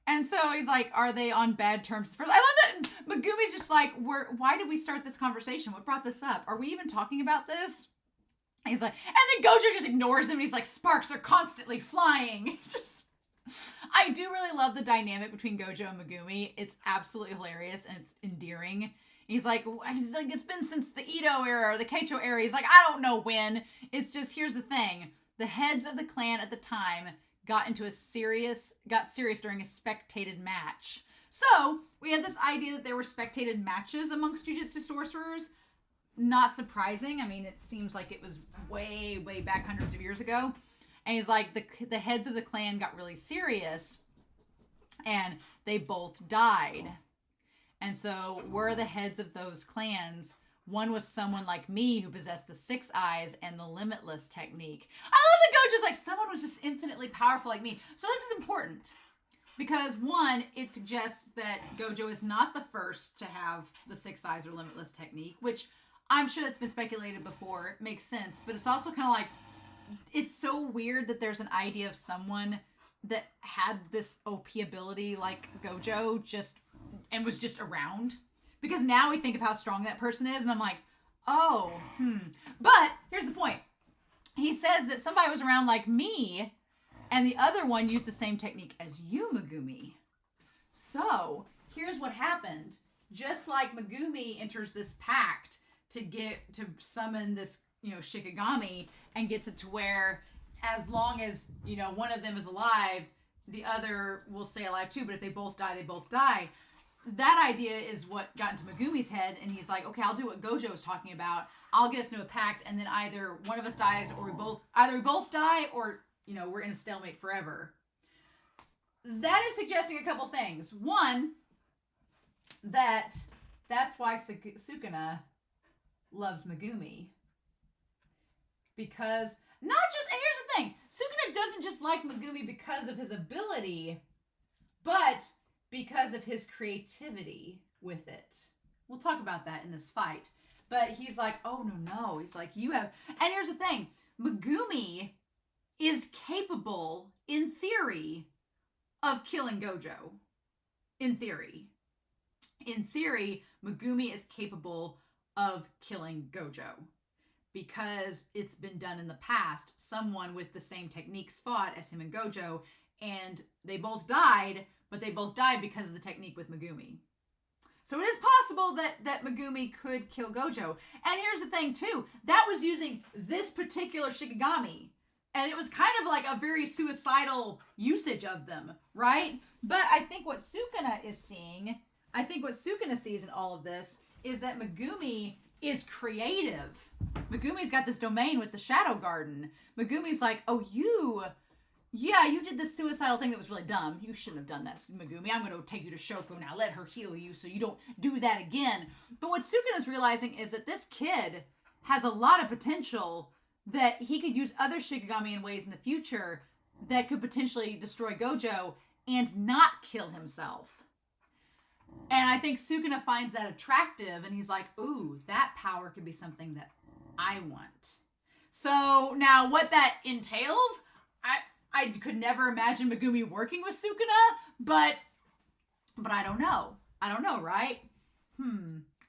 And so he's like, are they on bad terms? I love that Megumi's just like, why did we start this conversation? What brought this up? Are we even talking about this? And he's like, and then Gojo just ignores him and he's like, sparks are constantly flying. It's just, I do really love the dynamic between Gojo and Megumi. It's absolutely hilarious and it's endearing. He's like, it's been since the Edo era or the Keicho era. He's like, I don't know when. It's just, here's the thing. The heads of the clan at the time got serious during a spectated match. So we had this idea that there were spectated matches amongst Jujutsu sorcerers. Not surprising. I mean, it seems like it was way, way back hundreds of years ago. And he's like, the heads of the clan got really serious and they both died. And so were the heads of those clans. One was someone like me who possessed the 6 eyes and the limitless technique. I love that Gojo's like, someone was just infinitely powerful like me. So this is important because, one, it suggests that Gojo is not the first to have the 6 eyes or limitless technique, which I'm sure that's been speculated before. It makes sense. But it's also kind of like, it's so weird that there's an idea of someone that had this OP ability like Gojo and was just around. Because now we think of how strong that person is, and I'm like, oh, But here's the point. He says that somebody was around like me, and the other one used the same technique as you, Megumi. So, here's what happened. Just like Megumi enters this pact to summon this, Shikigami, and gets it to where as long as, one of them is alive, the other will stay alive too, but if they both die, they both die. That idea is what got into Megumi's head, and he's like, okay, I'll do what Gojo was talking about. I'll get us into a pact, and then either one of us dies, or we both die, or, we're in a stalemate forever. That is suggesting a couple things. One, that's why Sukuna loves Megumi. Because, and here's the thing, Sukuna doesn't just like Megumi because of his ability, but because of his creativity with it. We'll talk about that in this fight. But he's like, oh, no. He's like, you have... And here's the thing. Megumi is capable, in theory, of killing Gojo. In theory. In theory, Megumi is capable of killing Gojo. Because it's been done in the past. Someone with the same techniques fought as him and Gojo. And they both died... But they both died because of the technique with Megumi. So it is possible that Megumi could kill Gojo. And here's the thing, too. That was using this particular Shikigami. And it was kind of like a very suicidal usage of them, right? But I think what Sukuna sees in all of this is that Megumi is creative. Megumi's got this domain with the Shadow Garden. Megumi's like, oh, you did this suicidal thing that was really dumb. You shouldn't have done that, Megumi. I'm going to take you to Shoko now. Let her heal you so you don't do that again. But what Sukuna's realizing is that this kid has a lot of potential, that he could use other Shikigami in ways in the future that could potentially destroy Gojo and not kill himself. And I think Sukuna finds that attractive, and he's like, ooh, that power could be something that I want. So now what that entails, I could never imagine Megumi working with Sukuna, but I don't know. I don't know, right?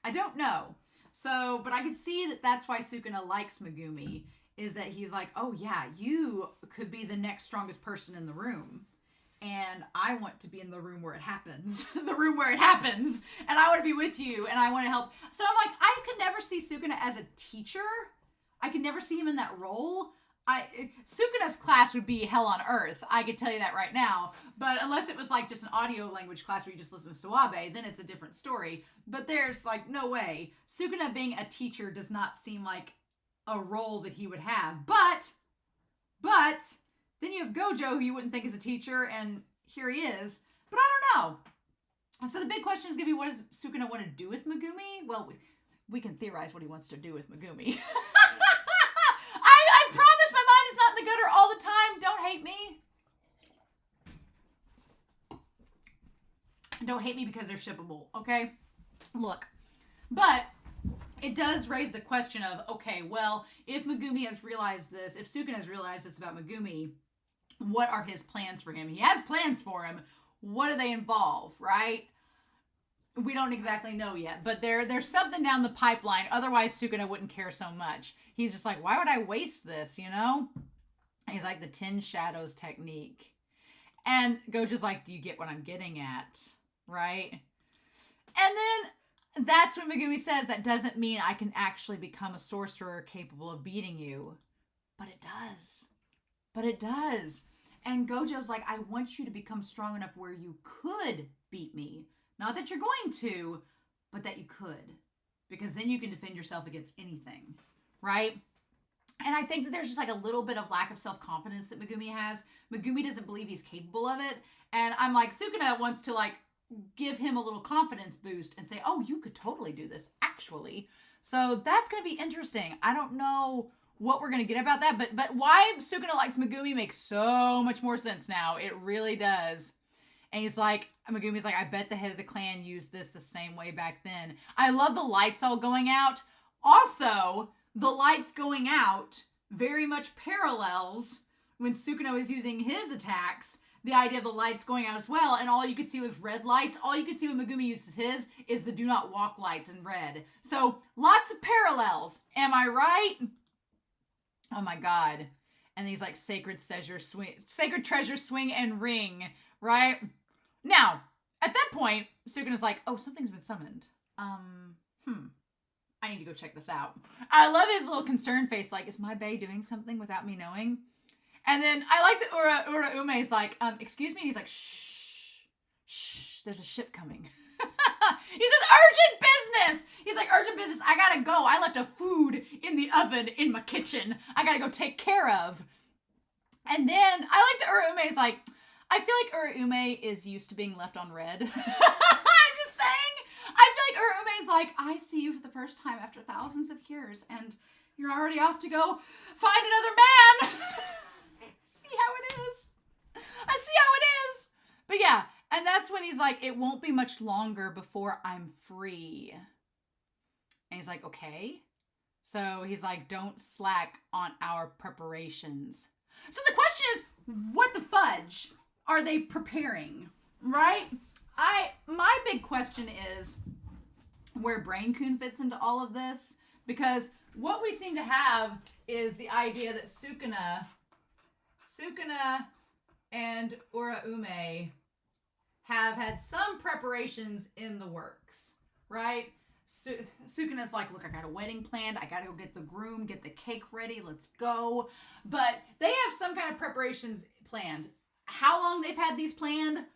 I don't know. So, but I can see that that's why Sukuna likes Megumi, is that he's like, oh yeah, you could be the next strongest person in the room. And I want to be in the room where it happens. The room where it happens. And I want to be with you, and I want to help. So I'm like, I could never see Sukuna as a teacher. I could never see him in that role. Sukuna's class would be hell on earth. I could tell you that right now. But unless it was like just an audio language class where you just listen to Suabe, then it's a different story. But there's like no way. Sukuna being a teacher does not seem like a role that he would have. But then you have Gojo, who you wouldn't think is a teacher, and here he is. But I don't know. So the big question is going to be, what does Sukuna want to do with Megumi? Well, we can theorize what he wants to do with Megumi. I promise my mind is not in the gutter all the time. Don't hate me. Don't hate me because they're shippable, okay? Look, but it does raise the question of, okay, well, if Megumi has realized this, if Sukuna has realized this about Megumi, what are his plans for him? He has plans for him. What do they involve, right? We don't exactly know yet, but there's something down the pipeline. Otherwise, Sukuna wouldn't care so much. He's just like, why would I waste this, you know? He's like, the 10 shadows technique. And Gojo's like, do you get what I'm getting at? Right? And then that's when Megumi says, that doesn't mean I can actually become a sorcerer capable of beating you. But it does. But it does. And Gojo's like, I want you to become strong enough where you could beat me. Not that you're going to, but that you could. Because then you can defend yourself against anything. Right? And I think that there's just like a little bit of lack of self-confidence that Megumi has. Megumi doesn't believe he's capable of it. And I'm like, Sukuna wants to like give him a little confidence boost and say, oh, you could totally do this, actually. So that's going to be interesting. I don't know what we're going to get about that. But why Sukuna likes Megumi makes so much more sense now. It really does. And he's like, Megumi's like, I bet the head of the clan used this the same way back then. I love the lights all going out. Also, the lights going out very much parallels when Sukuna was using his attacks, the idea of the lights going out as well, and all you could see was red lights. All you could see when Megumi uses his is the do not walk lights in red. So, lots of parallels. Am I right? Oh my god. And these like sacred treasure swing and ring, right? Now, at that point, Sukuna's like, oh, something's been summoned. I need to go check this out. I love his little concerned face, like, is my bae doing something without me knowing? And then I like that Uraume is like, excuse me? And he's like, shh, there's a ship coming. He says, urgent business! He's like, urgent business, I gotta go. I left a food in the oven in my kitchen. I gotta go take care of. And then I like that Uraume is like, I feel like Uraume is used to being left on red. I'm just saying. I feel like Uraume's like, I see you for the first time after thousands of years, and you're already off to go find another man. See how it is. I see how it is. But yeah, and that's when he's like, it won't be much longer before I'm free. And he's like, okay. So he's like, don't slack on our preparations. So the question is, what the fudge are they preparing, right? My big question is where Brain-kun fits into all of this, because what we seem to have is the idea that Sukuna and Uraume have had some preparations in the works, right? Sukuna's like, look, I got a wedding planned. I gotta go get the groom, get the cake ready. Let's go. But they have some kind of preparations planned. How long they've had these planned?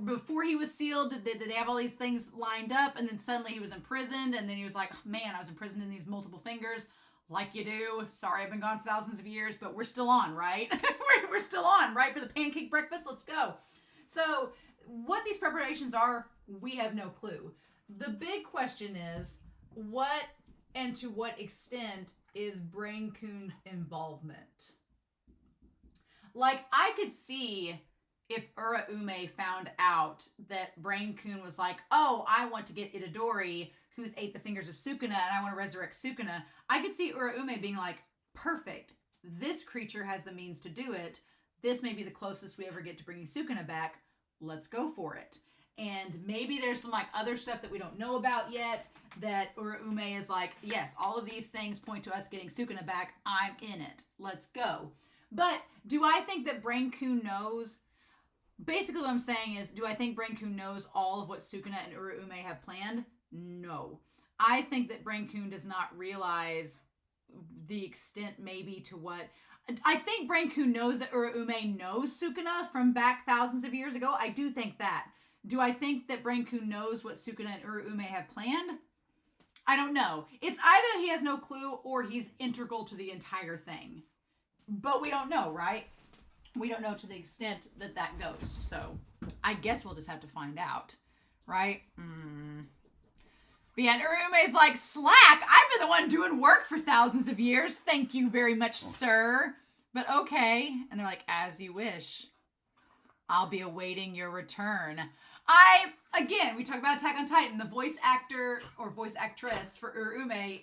Before he was sealed, did they have all these things lined up, and then suddenly he was imprisoned, and then he was like, oh, man, I was imprisoned in these multiple fingers, like you do. Sorry, I've been gone for thousands of years, but we're still on, right? we're still on, right? For the pancake breakfast, let's go. So what these preparations are, we have no clue. The big question is, what and to what extent is Brain-kun's involvement? Like, I could see if Uraume found out that Brain-kun was like, oh, I want to get Itadori, who's ate the fingers of Sukuna, and I want to resurrect Sukuna. I could see Uraume being like, perfect. This creature has the means to do it. This may be the closest we ever get to bringing Sukuna back. Let's go for it. And maybe there's some like other stuff that we don't know about yet that Uraume is like, yes, all of these things point to us getting Sukuna back. I'm in it. Let's go. But do I think that Brain-kun knows? Basically what I'm saying is, do I think Brain-kun knows all of what Sukuna and Uraume have planned? No. I think that Brain-kun does not realize the extent maybe to what... I think Brain-kun knows that Uraume knows Sukuna from back thousands of years ago. I do think that. Do I think that Brain-kun knows what Sukuna and Uraume have planned? I don't know. It's either he has no clue or he's integral to the entire thing. But we don't know, right? We don't know to the extent that that goes. So I guess we'll just have to find out, right? But yeah, Uraume's like, slack! I've been the one doing work for thousands of years. Thank you very much, sir. But okay. And they're like, as you wish. I'll be awaiting your return. Again, we talk about Attack on Titan. The voice actor or voice actress for Uraume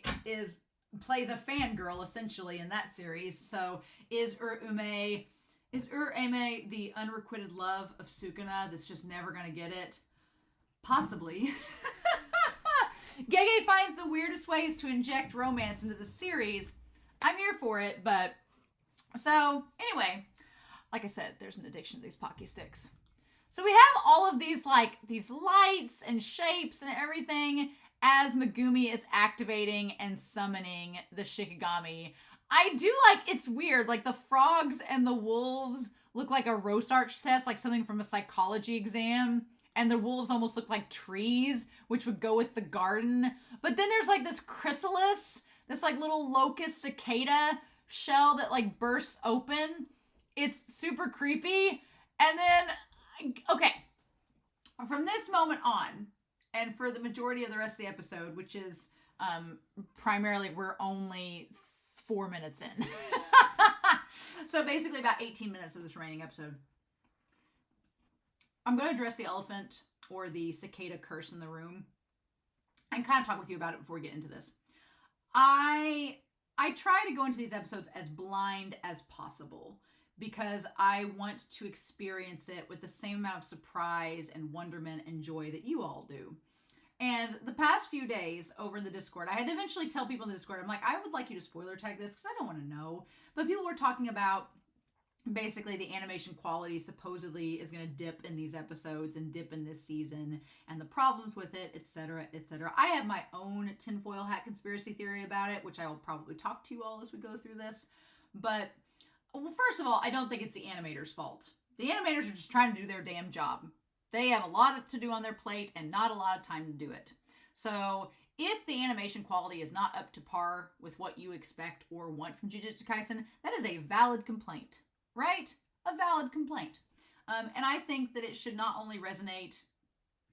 plays a fangirl, essentially, in that series. So is Uraume Is Ame the unrequited love of Sukuna that's just never gonna get it? Possibly. Gege finds the weirdest ways to inject romance into the series. I'm here for it, but... So, anyway, like I said, there's an addiction to these Pocky sticks. So we have all of these, like, these lights and shapes and everything as Megumi is activating and summoning the Shikigami. I do like, it's weird, like the frogs and the wolves look like a roast arch test, like something from a psychology exam. And the wolves almost look like trees, which would go with the garden. But then there's like this chrysalis, this like little locust cicada shell that like bursts open. It's super creepy. And then, okay, from this moment on, and for the majority of the rest of the episode, which is primarily, we're only 4 minutes in. So basically about 18 minutes of this remaining episode. I'm going to address the elephant or the cicada curse in the room and kind of talk with you about it before we get into this. I try to go into these episodes as blind as possible because I want to experience it with the same amount of surprise and wonderment and joy that you all do. And the past few days over in the Discord, I had to eventually tell people in the Discord, I'm like, I would like you to spoiler tag this because I don't want to know. But people were talking about basically the animation quality supposedly is going to dip in these episodes and dip in this season and the problems with it, etc., etc. I have my own tinfoil hat conspiracy theory about it, which I will probably talk to you all as we go through this. But, well, first of all, I don't think it's the animators' fault. The animators are just trying to do their damn job. They have a lot to do on their plate and not a lot of time to do it. So if the animation quality is not up to par with what you expect or want from Jujutsu Kaisen, that is a valid complaint. Right? A valid complaint. And I think that it should not only resonate,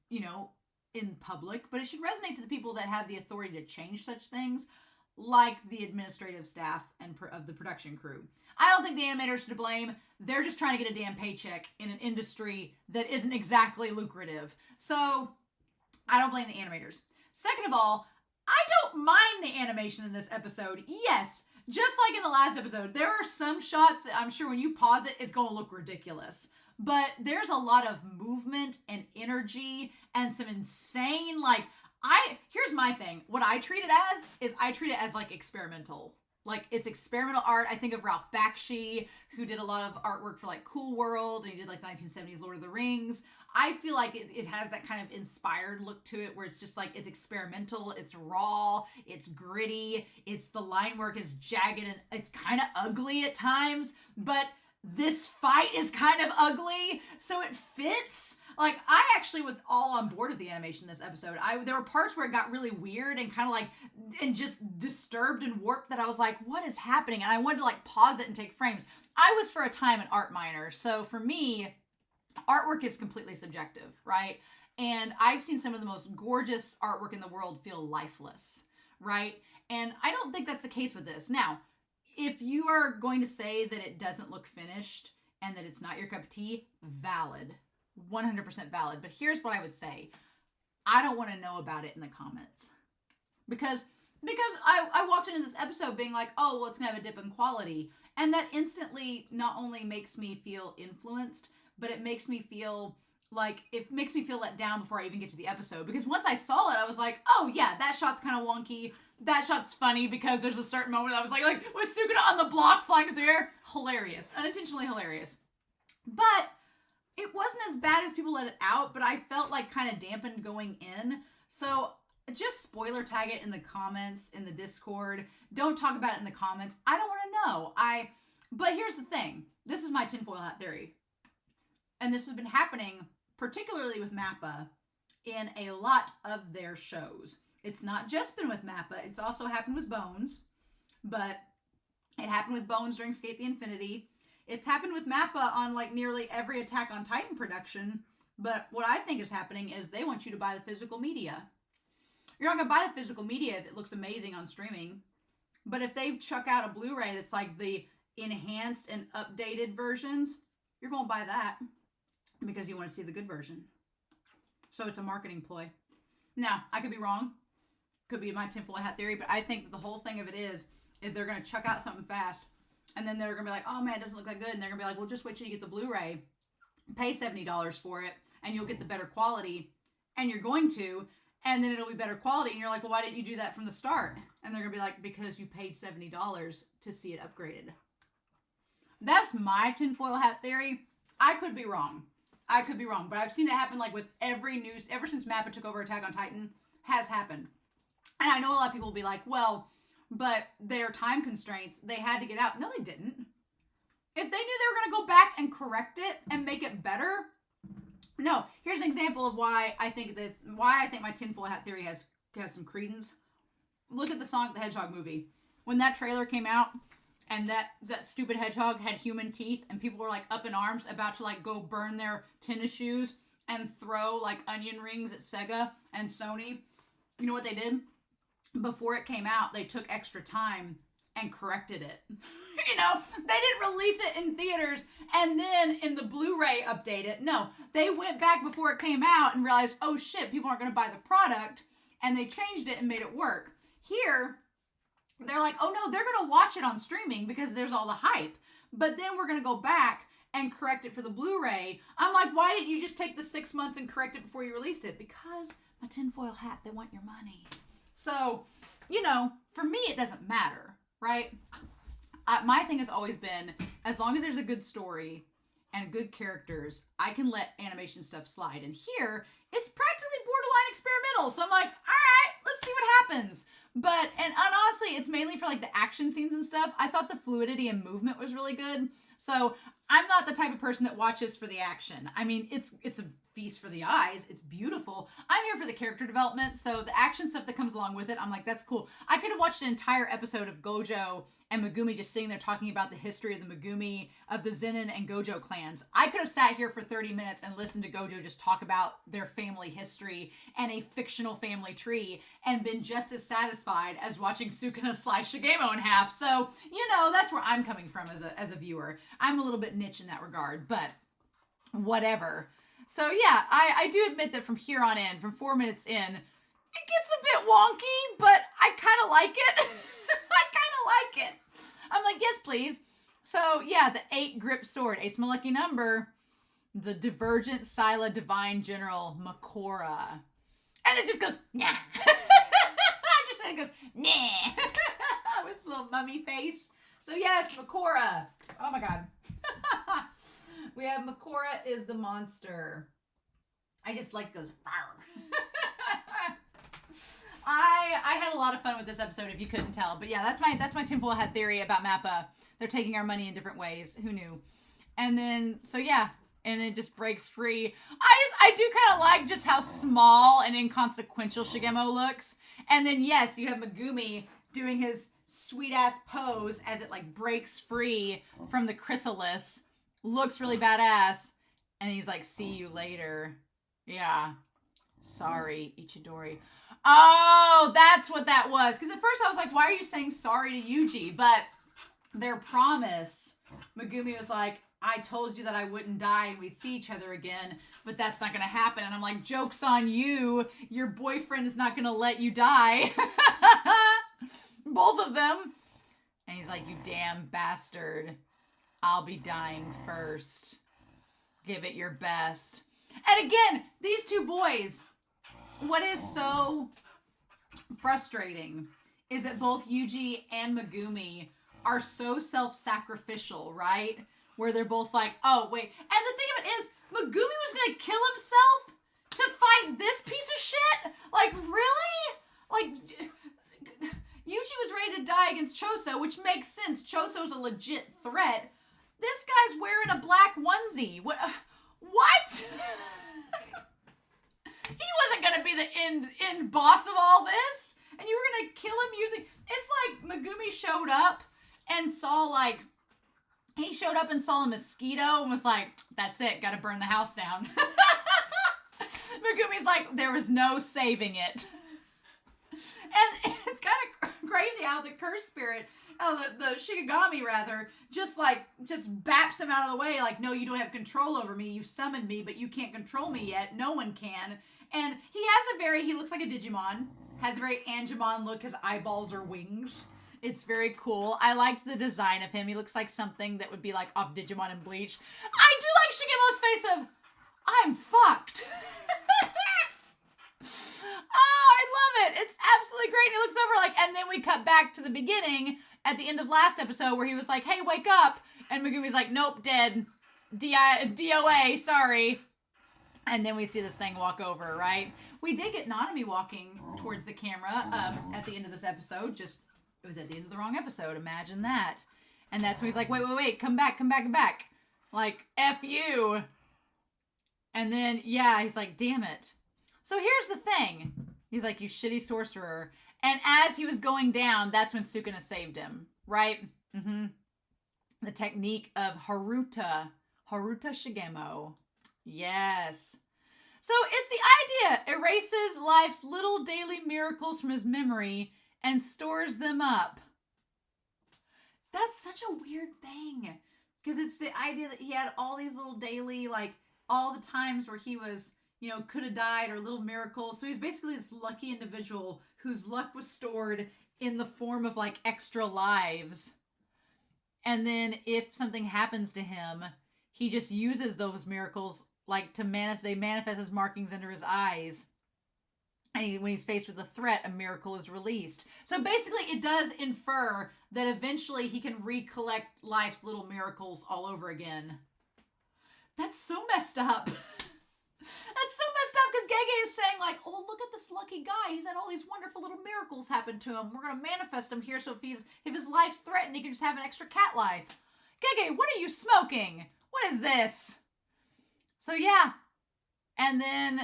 you know, in public, but it should resonate to the people that have the authority to change such things, like the administrative staff and of the production crew. I don't think the animators are to blame. They're just trying to get a damn paycheck in an industry that isn't exactly lucrative. So, I don't blame the animators. Second of all, I don't mind the animation in this episode. Yes, just like in the last episode, there are some shots that I'm sure when you pause it, it's going to look ridiculous. But there's a lot of movement and energy and some insane, like, here's my thing. What I treat it as like experimental. Like, it's experimental art. I think of Ralph Bakshi, who did a lot of artwork for like Cool World, and he did like 1970s Lord of the Rings. I feel like it has that kind of inspired look to it where it's just like, it's experimental, it's raw, it's gritty, the line work is jagged and it's kind of ugly at times, but this fight is kind of ugly, so it fits. Like, I actually was all on board with the animation this episode. There were parts where it got really weird and kind of like, and just disturbed and warped that I was like, what is happening? And I wanted to like pause it and take frames. I was for a time an art minor, so for me, artwork is completely subjective, right? And I've seen some of the most gorgeous artwork in the world feel lifeless, right? And I don't think that's the case with this. Now, if you are going to say that it doesn't look finished and that it's not your cup of tea, valid. 100% valid. But here's what I would say. I don't want to know about it in the comments. Because I walked into this episode being like, oh, well, it's going to have a dip in quality. And that instantly not only makes me feel influenced, but it makes me feel let down before I even get to the episode. Because once I saw it, I was like, oh yeah, that shot's kind of wonky. That shot's funny because there's a certain moment I was like with Sukuna on the block flying through the air. Hilarious. Unintentionally hilarious. But it wasn't as bad as people let it out, but I felt like kind of dampened going in. So just spoiler tag it in the comments, in the Discord. Don't talk about it in the comments. I don't want to know. But here's the thing. This is my tinfoil hat theory. And this has been happening, particularly with MAPPA, in a lot of their shows. It's not just been with MAPPA. It's also happened with Bones. But it happened with Bones during Skate the Infinity. It's happened with MAPPA on like nearly every Attack on Titan production. But what I think is happening is they want you to buy the physical media. You're not going to buy the physical media if it looks amazing on streaming. But if they chuck out a Blu-ray that's like the enhanced and updated versions, you're going to buy that because you want to see the good version. So it's a marketing ploy. Now, I could be wrong. Could be my tinfoil hat theory, but I think that the whole thing of it is they're going to chuck out something fast And then they're going to be like, oh man, it doesn't look that good. And they're going to be like, well, just wait till you get the Blu-ray, pay $70 for it, and you'll get the better quality. And you're going to, and then it'll be better quality. And you're like, well, why didn't you do that from the start? And they're going to be like, because you paid $70 to see it upgraded. That's my tinfoil hat theory. I could be wrong. But I've seen it happen like with every news, ever since Mappa took over Attack on Titan, has happened. And I know a lot of people will be like, well, but their time constraints, they had to get out. No, they didn't. If they knew they were going to go back and correct it and make it better, no. Here's an example of why I think my tinfoil hat theory has some credence. Look at the Sonic the Hedgehog movie. When that trailer came out, and that stupid hedgehog had human teeth, and people were like up in arms about to like go burn their tennis shoes and throw like onion rings at Sega and Sony. You know what they did? Before it came out, they took extra time and corrected it. You know, they didn't release it in theaters and then in the Blu-ray update it. No, they went back before it came out and realized, oh shit, people aren't going to buy the product, and they changed it and made it work. Here, they're like, oh no, they're going to watch it on streaming because there's all the hype. But then we're going to go back and correct it for the Blu-ray. I'm like, why didn't you just take the 6 months and correct it before you released it? Because my tinfoil hat, they want your money. So, you know, for me, it doesn't matter, right? My thing has always been, as long as there's a good story and good characters, I can let animation stuff slide. And here, it's practically borderline experimental. So I'm like, all right, let's see what happens. But, and honestly, it's mainly for like the action scenes and stuff. I thought the fluidity and movement was really good. So I'm not the type of person that watches for the action. I mean, it's a feast for the eyes. It's beautiful. I'm here for the character development. So the action stuff that comes along with it, I'm like, that's cool. I could have watched an entire episode of Gojo and Megumi just sitting there talking about the history of the Megumi, of the Zenin and Gojo clans. I could have sat here for 30 minutes and listened to Gojo just talk about their family history and a fictional family tree and been just as satisfied as watching Sukuna slice Shigemo in half. So, you know, that's where I'm coming from as a viewer. I'm a little bit niche in that regard, but whatever. So yeah, I do admit that from here on in, from 4 minutes in, it gets a bit wonky, but I kind of like it. I kind of like it. I'm like, yes, please. So yeah, the 8 grip sword, 8's my lucky number. The Divergent Scylla Divine General Makora. And it just goes, nah. I just said it goes, nah. With its little mummy face. So yes, Makora. Oh my god. We have Makora is the monster. I just like those. I had a lot of fun with this episode, if you couldn't tell. But yeah, that's my tinfoil hat theory about Mappa. They're taking our money in different ways. Who knew? And then, so yeah, and it just breaks free. I do kind of like just how small and inconsequential Shigemo looks. And then yes, you have Megumi doing his sweet ass pose as it like breaks free from the chrysalis. Looks really badass. And he's like, see you later. Yeah. Sorry, Ichidori. Oh, that's what that was. Because at first I was like, why are you saying sorry to Yuuji? But their promise, Megumi was like, I told you that I wouldn't die and we'd see each other again, but that's not going to happen. And I'm like, joke's on you. Your boyfriend is not going to let you die. Both of them. And he's like, you damn bastard. I'll be dying first. Give it your best. And again, these two boys, what is so frustrating is that both Yuuji and Megumi are so self-sacrificial, right? Where they're both like, oh, wait. And the thing of it is, Megumi was going to kill himself to fight this piece of shit? Like, really? Like, Yuuji was ready to die against Choso, which makes sense. Choso's a legit threat. This guy's wearing a black onesie. What? He wasn't going to be the end boss of all this. And you were going to kill him using... It's like Megumi showed up and saw, like... He showed up and saw a mosquito and was like, that's it. Got to burn the house down. Megumi's like, there was no saving it. And it's kind of crazy how the curse spirit... the Shikigami, rather, just baps him out of the way, like, no, you don't have control over me. You summoned me, but you can't control me yet. No one can. And he looks like a Digimon. Has a very Angemon look. His eyeballs are wings. It's very cool. I liked the design of him. He looks like something that would be like off Digimon and Bleach. I do like Shigemo's face of, I'm fucked. Oh, I love it. It's absolutely great. And he looks over like, and then we cut back to the beginning at the end of last episode where he was like, hey, wake up. And Megumi's like, nope, dead. DOA, sorry. And then we see this thing walk over, right? We did get Nanami walking towards the camera at the end of this episode. Just, it was at the end of the wrong episode. Imagine that. And that's when he's like, wait, come back. Like, F you. And then, yeah, he's like, damn it. So here's the thing. He's like, you shitty sorcerer. And as he was going down, that's when Sukuna saved him, right? Mm-hmm. The technique of Haruta Shigemo. Yes. So it's the idea. Erases life's little daily miracles from his memory and stores them up. That's such a weird thing. Because it's the idea that he had all these little daily, like, all the times where he was, you know, could have died or little miracles. So he's basically this lucky individual whose luck was stored in the form of, like, extra lives. And then if something happens to him, he just uses those miracles, like, to they manifest as markings under his eyes. And when he's faced with a threat, a miracle is released. So basically, it does infer that eventually he can recollect life's little miracles all over again. That's so messed up. That's so messed up because Gege is saying, like, oh, look at this lucky guy. He's had all these wonderful little miracles happen to him. We're going to manifest him here so if his life's threatened, he can just have an extra cat life. Gege, what are you smoking? What is this? So, yeah. And then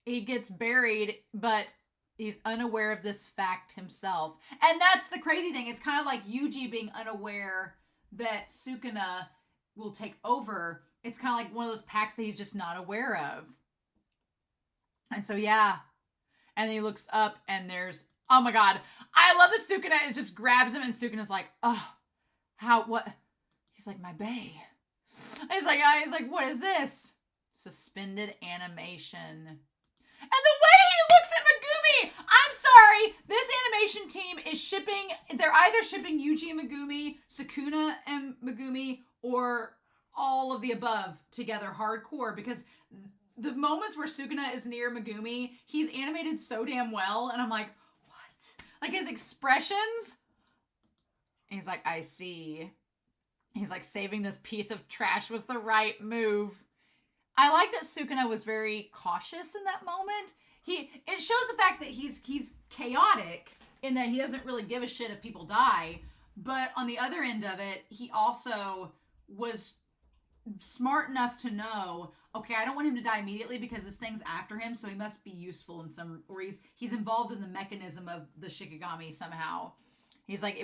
he gets buried, but he's unaware of this fact himself. And that's the crazy thing. It's kind of like Yuuji being unaware that Sukuna will take over. It's kind of like one of those pacts that he's just not aware of. And so, yeah. And then he looks up and there's, oh my God. I love that Sukuna it just grabs him and Sukuna's like, oh, what? He's like, my bae. He's like, what is this? Suspended animation. And the way he looks at Megumi, I'm sorry, this animation team is they're either shipping Yuuji and Megumi, Sukuna and Megumi, or all of the above together hardcore, because the moments where Sukuna is near Megumi, he's animated so damn well, and I'm like, what? Like his expressions? And he's like, I see. He's like, saving this piece of trash was the right move. I like that Sukuna was very cautious in that moment. It shows the fact that he's chaotic in that he doesn't really give a shit if people die, but on the other end of it, he also was smart enough to know, okay, I don't want him to die immediately because this thing's after him, so he must be useful in some, or he's involved in the mechanism of the Shikigami somehow. He's like,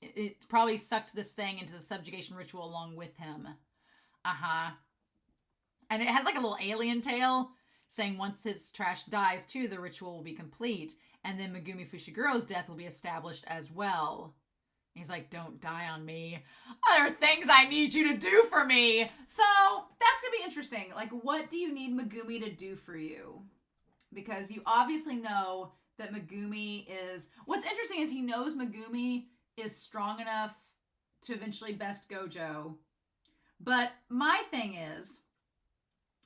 it probably sucked this thing into the subjugation ritual along with him. And it has like a little alien tail saying once its trash dies too, the ritual will be complete. And then Megumi Fushiguro's death will be established as well. He's like, don't die on me. There are things I need you to do for me. So that's going to be interesting. Like, what do you need Megumi to do for you? Because you obviously know that Megumi is... What's interesting is he knows Megumi is strong enough to eventually best Gojo. But my thing is,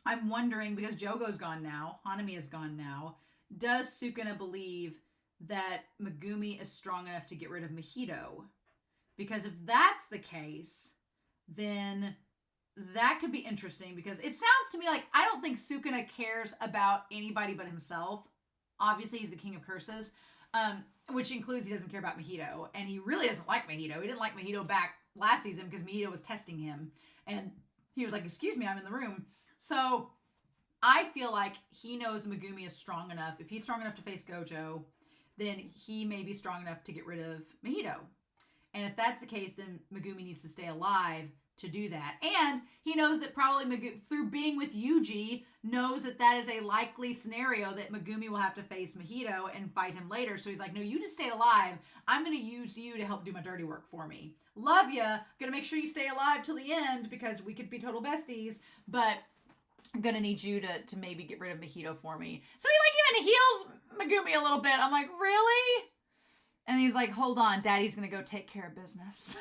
I'm wondering, because Jogo's gone now, Hanami is gone now, does Sukuna believe that Megumi is strong enough to get rid of Mahito? Because if that's the case, then that could be interesting, because it sounds to me like I don't think Sukuna cares about anybody but himself. Obviously, he's the king of curses, which includes he doesn't care about Mahito, and he really doesn't like Mahito. He didn't like Mahito back last season because Mahito was testing him, and he was like, excuse me, I'm in the room. So I feel like he knows Megumi is strong enough. If he's strong enough to face Gojo, then he may be strong enough to get rid of Mahito. And if that's the case, then Megumi needs to stay alive to do that. And he knows that probably Megumi, through being with Yuuji, knows that that is a likely scenario that Megumi will have to face Mahito and fight him later. So he's like, no, you just stay alive. I'm going to use you to help do my dirty work for me. Love ya. Going to make sure you stay alive till the end because we could be total besties. But I'm going to need you to maybe get rid of Mahito for me. So he like even heals Megumi a little bit. I'm like, really? And he's like, hold on, Daddy's gonna go take care of business.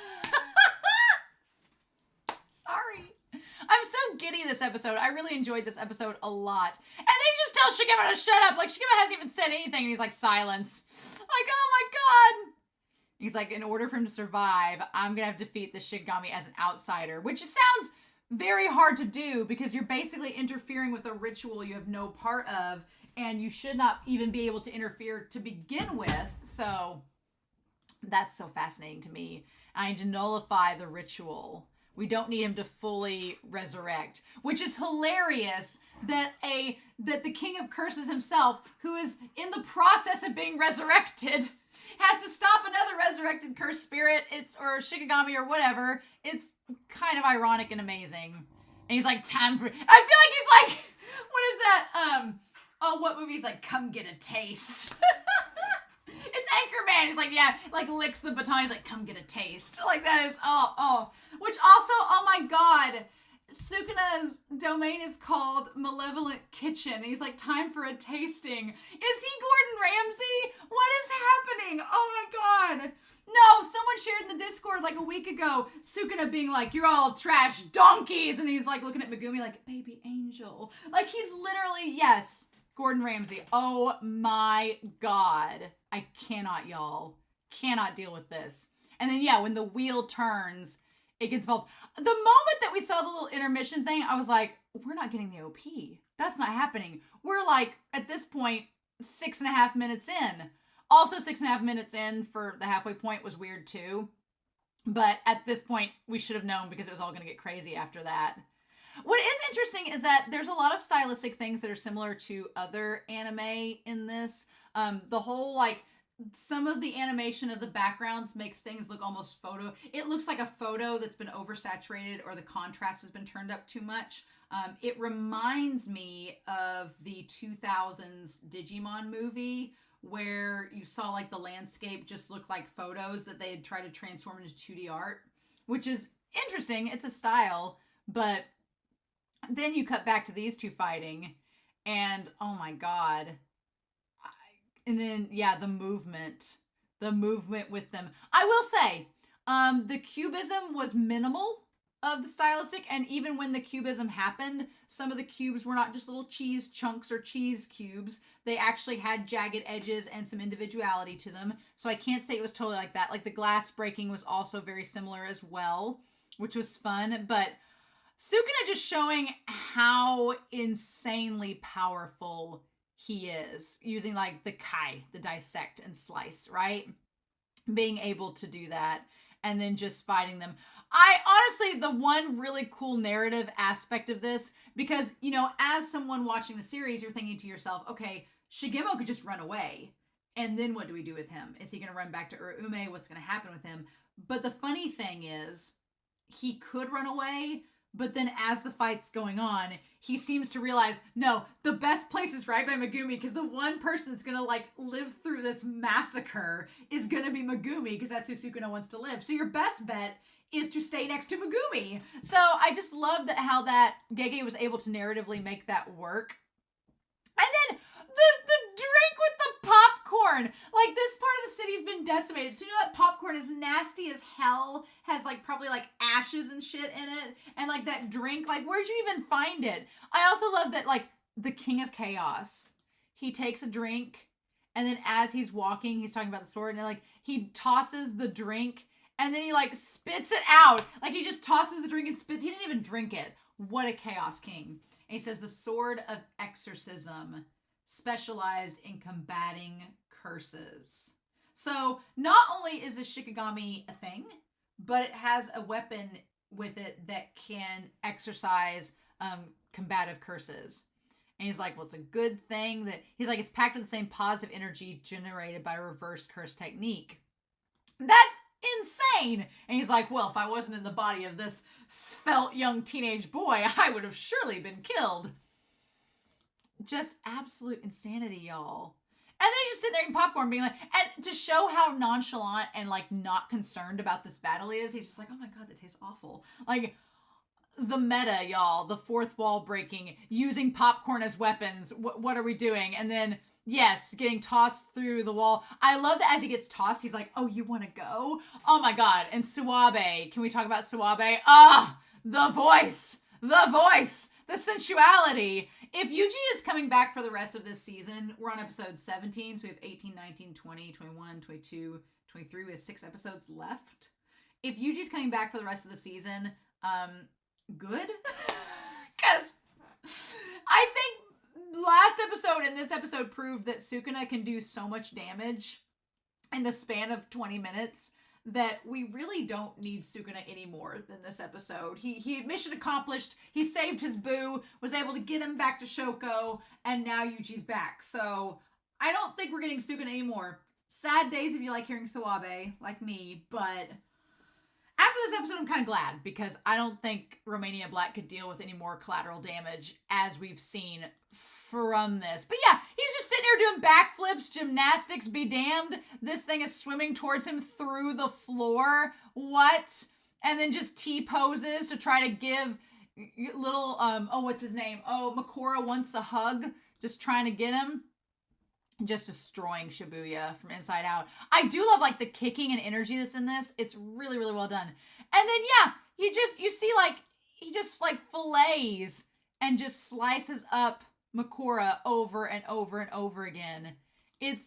Sorry. I'm so giddy this episode. I really enjoyed this episode a lot. And they just tell Shigema to shut up. Like, Shigema hasn't even said anything. And he's like, silence. Like, oh my God. He's like, in order for him to survive, I'm going to have to defeat the Shigami as an outsider. Which sounds very hard to do because you're basically interfering with a ritual you have no part of. And you should not even be able to interfere to begin with. So, that's so fascinating to me. I need to nullify the ritual. We don't need him to fully resurrect, which is hilarious that the King of Curses himself, who is in the process of being resurrected, has to stop another resurrected cursed spirit, or Shikigami or whatever. It's kind of ironic and amazing. And he's like, time for, I feel like he's like, what is that? What movie? He's like, come get a taste. It's Anchorman. He's like, yeah, like licks the baton. He's like, come get a taste. Like that is, Which also, oh my God, Sukuna's domain is called Malevolent Kitchen. He's like, time for a tasting. Is he Gordon Ramsay? What is happening? Oh my God. No, someone shared in the Discord like a week ago, Sukuna being like, you're all trash donkeys. And he's like looking at Megumi like, baby angel. Like he's literally, yes, Gordon Ramsay. Oh my God. I cannot, y'all. Cannot deal with this. And then, yeah, when the wheel turns, it gets involved. The moment that we saw the little intermission thing, I was like, we're not getting the OP. That's not happening. We're like, at this point, 6.5 minutes in. Also, 6.5 minutes in for the halfway point was weird too. But at this point, we should have known because it was all going to get crazy after that. What is interesting is that there's a lot of stylistic things that are similar to other anime in this. The whole, like, some of the animation of the backgrounds makes things look almost photo. It looks like a photo that's been oversaturated or the contrast has been turned up too much. It reminds me of the 2000s Digimon movie where you saw, like, the landscape just look like photos that they had tried to transform into 2D art, which is interesting. It's a style, but then you cut back to these two fighting, and oh my God. And then, yeah, the movement with them. I will say, the cubism was minimal of the stylistic, and even when the cubism happened, some of the cubes were not just little cheese chunks or cheese cubes. They actually had jagged edges and some individuality to them, so I can't say it was totally like that. Like, the glass breaking was also very similar as well, which was fun, but Sukuna just showing how insanely powerful he is, using like the kai, the dissect and slice, right? Being able to do that and then just fighting them. I honestly, the one really cool narrative aspect of this, because, you know, as someone watching the series, you're thinking to yourself, okay, Shigemo could just run away. And then what do we do with him? Is he going to run back to Urume? What's going to happen with him? But the funny thing is, he could run away, but then as the fight's going on, he seems to realize, no, the best place is right by Megumi, because the one person that's going to, like, live through this massacre is going to be Megumi, because that's who Sukuna wants to live. So your best bet is to stay next to Megumi. So I just love that how that Gege was able to narratively make that work. And then the drink with the popcorn. Like, this part of the city's been decimated. So you know that popcorn is nasty as hell. Has, like, probably, like, ashes and shit in it. And, like, that drink, like, where'd you even find it? I also love that, like, the King of Chaos, he takes a drink, and then as he's walking, he's talking about the sword, and, like, he tosses the drink, and then he, like, spits it out. Like, he just tosses the drink and spits. He didn't even drink it. What a Chaos King. And he says, the Sword of Exorcism, specialized in combating curses. So not only is the Shikigami a thing, but it has a weapon with it that can exorcise combative curses. And he's like, well, it's a good thing that, he's like, it's packed with the same positive energy generated by a reverse curse technique. That's insane. And he's like, well, if I wasn't in the body of this svelte young teenage boy, I would have surely been killed. Just absolute insanity, y'all. And then you just sit there eating popcorn being like, and to show how nonchalant and, like, not concerned about this battle he is, he's just like, oh my God, that tastes awful. Like, the meta, y'all, the fourth wall breaking, using popcorn as weapons. What are we doing? And then, Yes, getting tossed through the wall. I love that as he gets tossed, he's like, oh, you want to go? Oh my god. And Suabe. Can we talk about Suabe? Ah, the voice. The voice. The sensuality. If Yuuji is coming back for the rest of this season, we're on episode 17, so we have 18, 19, 20, 21, 22, 23. We have 6 episodes left. If Yuji's coming back for the rest of the season, good? Because I think last episode and this episode proved that Sukuna can do so much damage in the span of 20 minutes that we really don't need Sukuna any more than this episode. He mission accomplished. He saved his boo, was able to get him back to Shoko, and now Yuji's back. So I don't think we're getting Sukuna anymore. Sad days if you like hearing Suabe, like me, but after this episode, I'm kind of glad because I don't think Romania Black could deal with any more collateral damage as we've seen from this. But yeah, he's just sitting here doing backflips, gymnastics, be damned. This thing is swimming towards him through the floor. What? And then just T-poses to try to give little, what's his name? Oh, Makora wants a hug. Just trying to get him. Just destroying Shibuya from inside out. I do love like the kicking and energy that's in this. It's really, really well done. And then yeah, you see like, he just like fillets and just slices up Makora over and over and over again.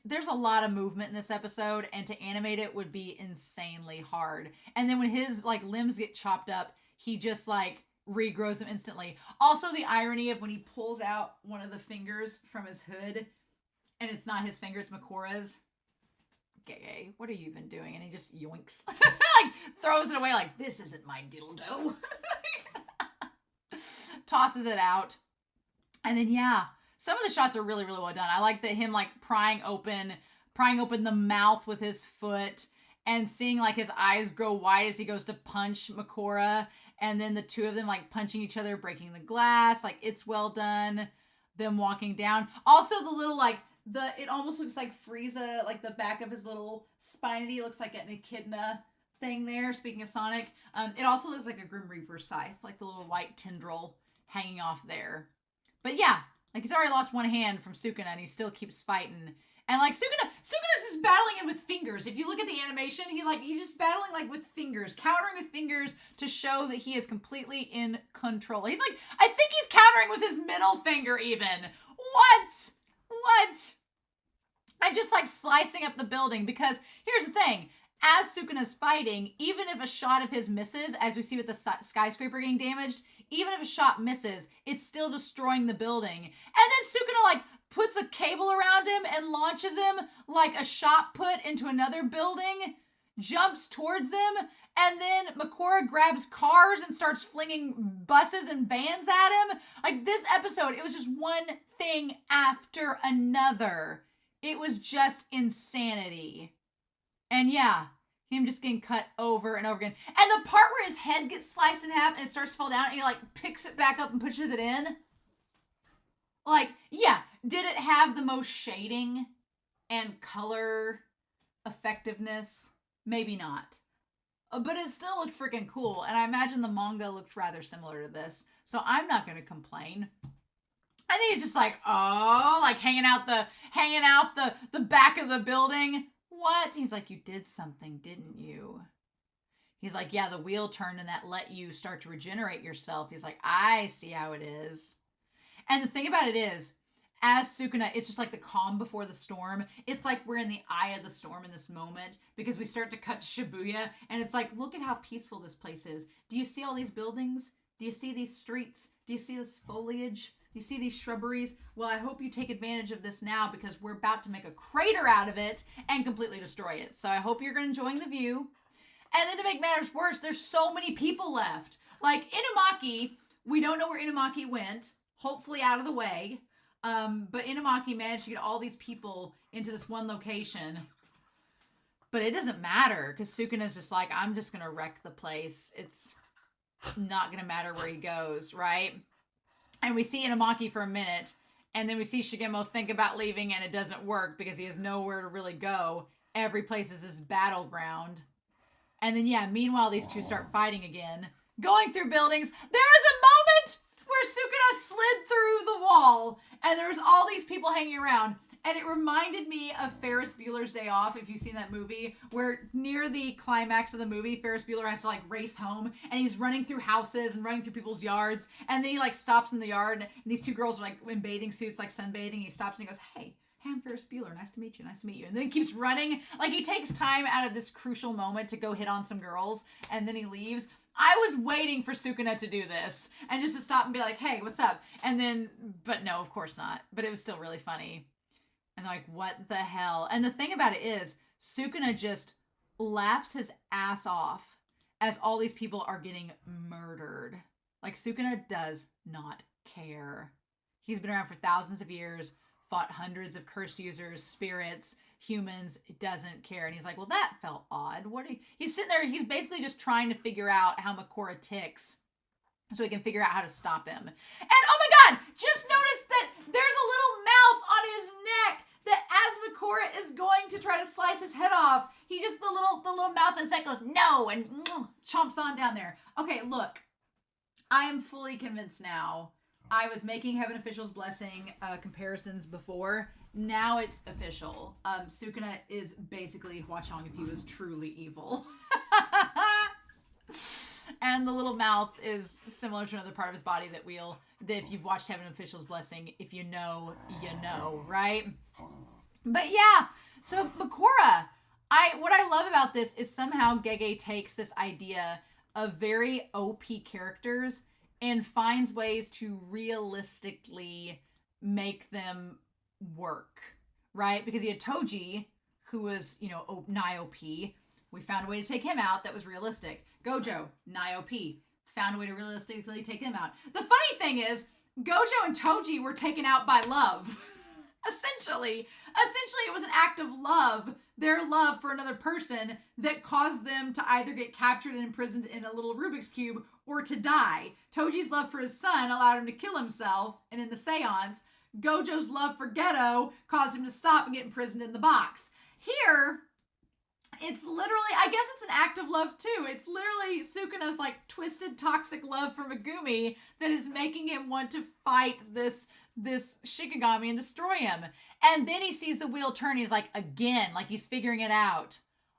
There's a lot of movement in this episode, and to animate it would be insanely hard. And then when his like limbs get chopped up, he just like regrows them instantly. Also the irony of when he pulls out one of the fingers from his hood, and it's not his finger, it's Makora's. Okay, what are you even doing? And he just yoinks. Like, throws it away like, this isn't my dildo. Tosses it out. And then, yeah, some of the shots are really, really well done. I like that him, like, prying open the mouth with his foot and seeing, like, his eyes grow wide as he goes to punch Makora. And then the two of them, like, punching each other, breaking the glass. Like, it's well done. Them walking down. Also, the little, like, it almost looks like Frieza, like the back of his little spinety looks like an echidna thing there. Speaking of Sonic, it also looks like a Grim Reaper scythe, like the little white tendril hanging off there. But yeah, like he's already lost one hand from Sukuna and he still keeps fighting. And like Sukuna's just battling it with fingers. If you look at the animation, he's just battling like with fingers, countering with fingers to show that he is completely in control. He's like, I think he's countering with his middle finger even. What? I just like slicing up the building because here's the thing. As Sukuna's fighting, even if a shot of his misses, as we see with the skyscraper getting damaged, even if a shot misses, it's still destroying the building. And then Sukuna like puts a cable around him and launches him like a shot put into another building, jumps towards him, and then Makora grabs cars and starts flinging buses and vans at him. Like this episode, it was just one thing after another. It was just insanity. And yeah, him just getting cut over and over again. And the part where his head gets sliced in half and it starts to fall down and he like picks it back up and pushes it in. Like, yeah, did it have the most shading and color effectiveness? Maybe not. But it still looked freaking cool. And I imagine the manga looked rather similar to this. So I'm not going to complain. I think he's just like, oh, like hanging out the back of the building. What? He's like, you did something, didn't you? He's like, yeah, the wheel turned and that let you start to regenerate yourself. He's like, I see how it is. And the thing about it is, as Sukuna, it's just like the calm before the storm. It's like we're in the eye of the storm in this moment because we start to cut to Shibuya and it's like, look at how peaceful this place is. Do you see all these buildings? Do you see these streets? Do you see this foliage? Do you see these shrubberies? Well, I hope you take advantage of this now because we're about to make a crater out of it and completely destroy it. So I hope you're enjoying the view. And then to make matters worse, there's so many people left. Like Inumaki, we don't know where Inumaki went. Hopefully out of the way. But Inumaki managed to get all these people into this one location. But it doesn't matter because Sukuna's just like, I'm just going to wreck the place. It's not going to matter where he goes, right? And we see Inumaki for a minute. And then we see Shigemo think about leaving and it doesn't work because he has nowhere to really go. Every place is this battleground. And then, yeah, meanwhile, these two start fighting again. Going through buildings. There is a moment where Sukuna slid through the wall and there's all these people hanging around. And it reminded me of Ferris Bueller's Day Off, if you've seen that movie, where near the climax of the movie, Ferris Bueller has to like race home, and he's running through houses and running through people's yards, and then he like stops in the yard, and these two girls are like in bathing suits, like sunbathing. He stops and he goes, hey, I'm Ferris Bueller. Nice to meet you. Nice to meet you. And then he keeps running. Like, he takes time out of this crucial moment to go hit on some girls, and then he leaves. I was waiting for Sukuna to do this and just to stop and be like, hey, what's up? And then, but no, of course not. But it was still really funny. And like, what the hell? And the thing about it is, Sukuna just laughs his ass off as all these people are getting murdered. Like, Sukuna does not care. He's been around for thousands of years, fought hundreds of cursed users, spirits, humans, doesn't care. And he's like, well, that felt odd. He's sitting there, he's basically just trying to figure out how Makora ticks so he can figure out how to stop him. And oh my God, just notice that there's a little mouth on his neck that as Makora is going to try to slice his head off, he just, the little mouth on his neck goes, no, and chomps on down there. Okay, look, I am fully convinced now. I was making Heaven Official's Blessing comparisons before. Now it's official. Sukuna is basically Hua Chong if he was truly evil. And the little mouth is similar to another part of his body that if you've watched Heaven Official's Blessing, if you know, right? But yeah, so Makora, what I love about this is somehow Gege takes this idea of very OP characters and finds ways to realistically make them work, right? Because you had Toji, who was, nigh OP. We found a way to take him out that was realistic. Gojo, nigh OP. Found a way to realistically take him out. The funny thing is, Gojo and Toji were taken out by love. Essentially, it was an act of love, their love for another person, that caused them to either get captured and imprisoned in a little Rubik's Cube or to die. Toji's love for his son allowed him to kill himself, and in the seance, Gojo's love for Geto caused him to stop and get imprisoned in the box. Here, it's literally, I guess it's an act of love too. It's literally Sukuna's like twisted toxic love for Megumi that is making him want to fight this Shikigami and destroy him. And then he sees the wheel turn. He's like, again, like he's figuring it out.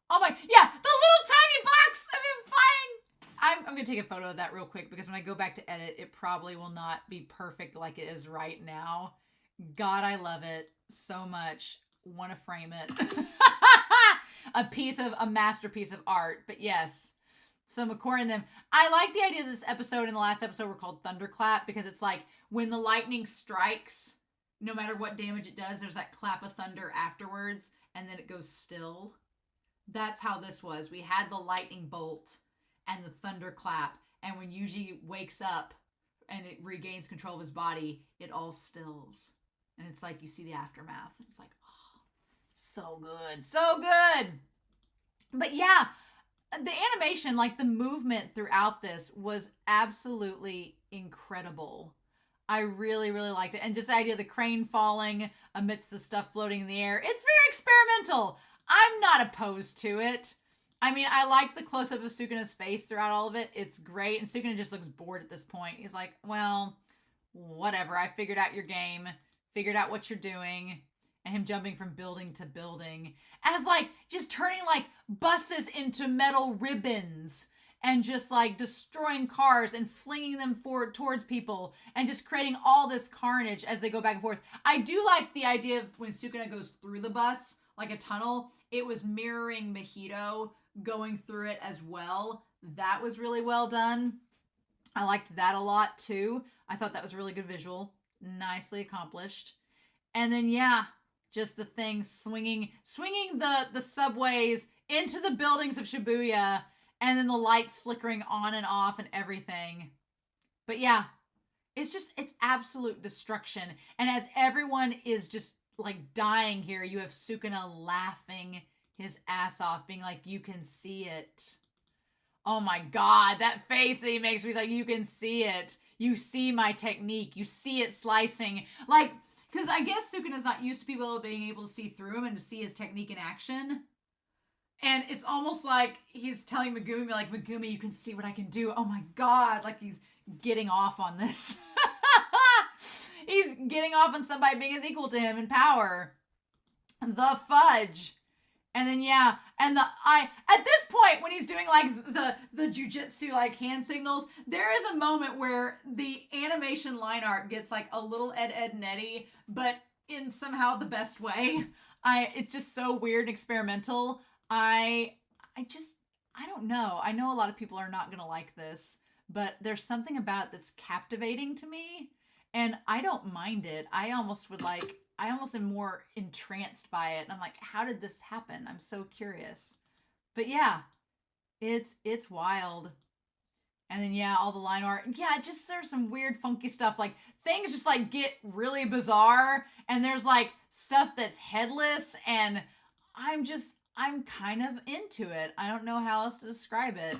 Oh my, yeah, the little tiny box of him flying. I'm going to take a photo of that real quick because when I go back to edit, it probably will not be perfect like it is right now. God, I love it so much. Want to frame it. A masterpiece of art. But yes. So Makora and them, I like the idea of this episode and the last episode were called Thunderclap because it's like when the lightning strikes, no matter what damage it does, there's that clap of thunder afterwards and then it goes still. That's how this was. We had the lightning bolt and the thunderclap, and when Yuuji wakes up and it regains control of his body, it all stills. And it's like you see the aftermath. It's like, oh, so good. So good. But yeah, the animation, like the movement throughout this was absolutely incredible. I really, really liked it. And just the idea of the crane falling amidst the stuff floating in the air. It's very experimental. I'm not opposed to it. I mean, I like the close-up of Sukuna's face throughout all of it. It's great. And Sukuna just looks bored at this point. He's like, well, whatever. I figured out your game. Figured out what you're doing. And him jumping from building to building. As like, just turning like buses into metal ribbons. And just like destroying cars and flinging them forward towards people. And just creating all this carnage as they go back and forth. I do like the idea of when Sukuna goes through the bus, like a tunnel. It was mirroring Mojito going through it as well. That was really well done. I liked that a lot too. I thought that was a really good visual. Nicely accomplished. And then, yeah, just the thing swinging the subways into the buildings of Shibuya, and then the lights flickering on and off and everything. But yeah, it's absolute destruction. And as everyone is just like dying here, you have Sukuna laughing his ass off, being like, you can see it. Oh my God, that face that he makes me, he's like, you can see it. You see my technique. You see it slicing. Like, because I guess Sukuna's not used to people being able to see through him and to see his technique in action. And it's almost like he's telling Megumi, like, Megumi, you can see what I can do. Oh my God, like he's getting off on this. He's getting off on somebody being as equal to him in power. The fudge. And then yeah, and at this point when he's doing like the jujutsu like hand signals, there is a moment where the animation line art gets like a little Ed and Eddie, but in somehow the best way. It's just so weird and experimental. I don't know. I know a lot of people are not gonna like this, but there's something about it that's captivating to me, and I don't mind it. I almost am more entranced by it. And I'm like, how did this happen? I'm so curious. But yeah, it's wild. And then yeah, all the line art. Yeah, just there's some weird funky stuff. Like things just like get really bizarre and there's like stuff that's headless and I'm kind of into it. I don't know how else to describe it.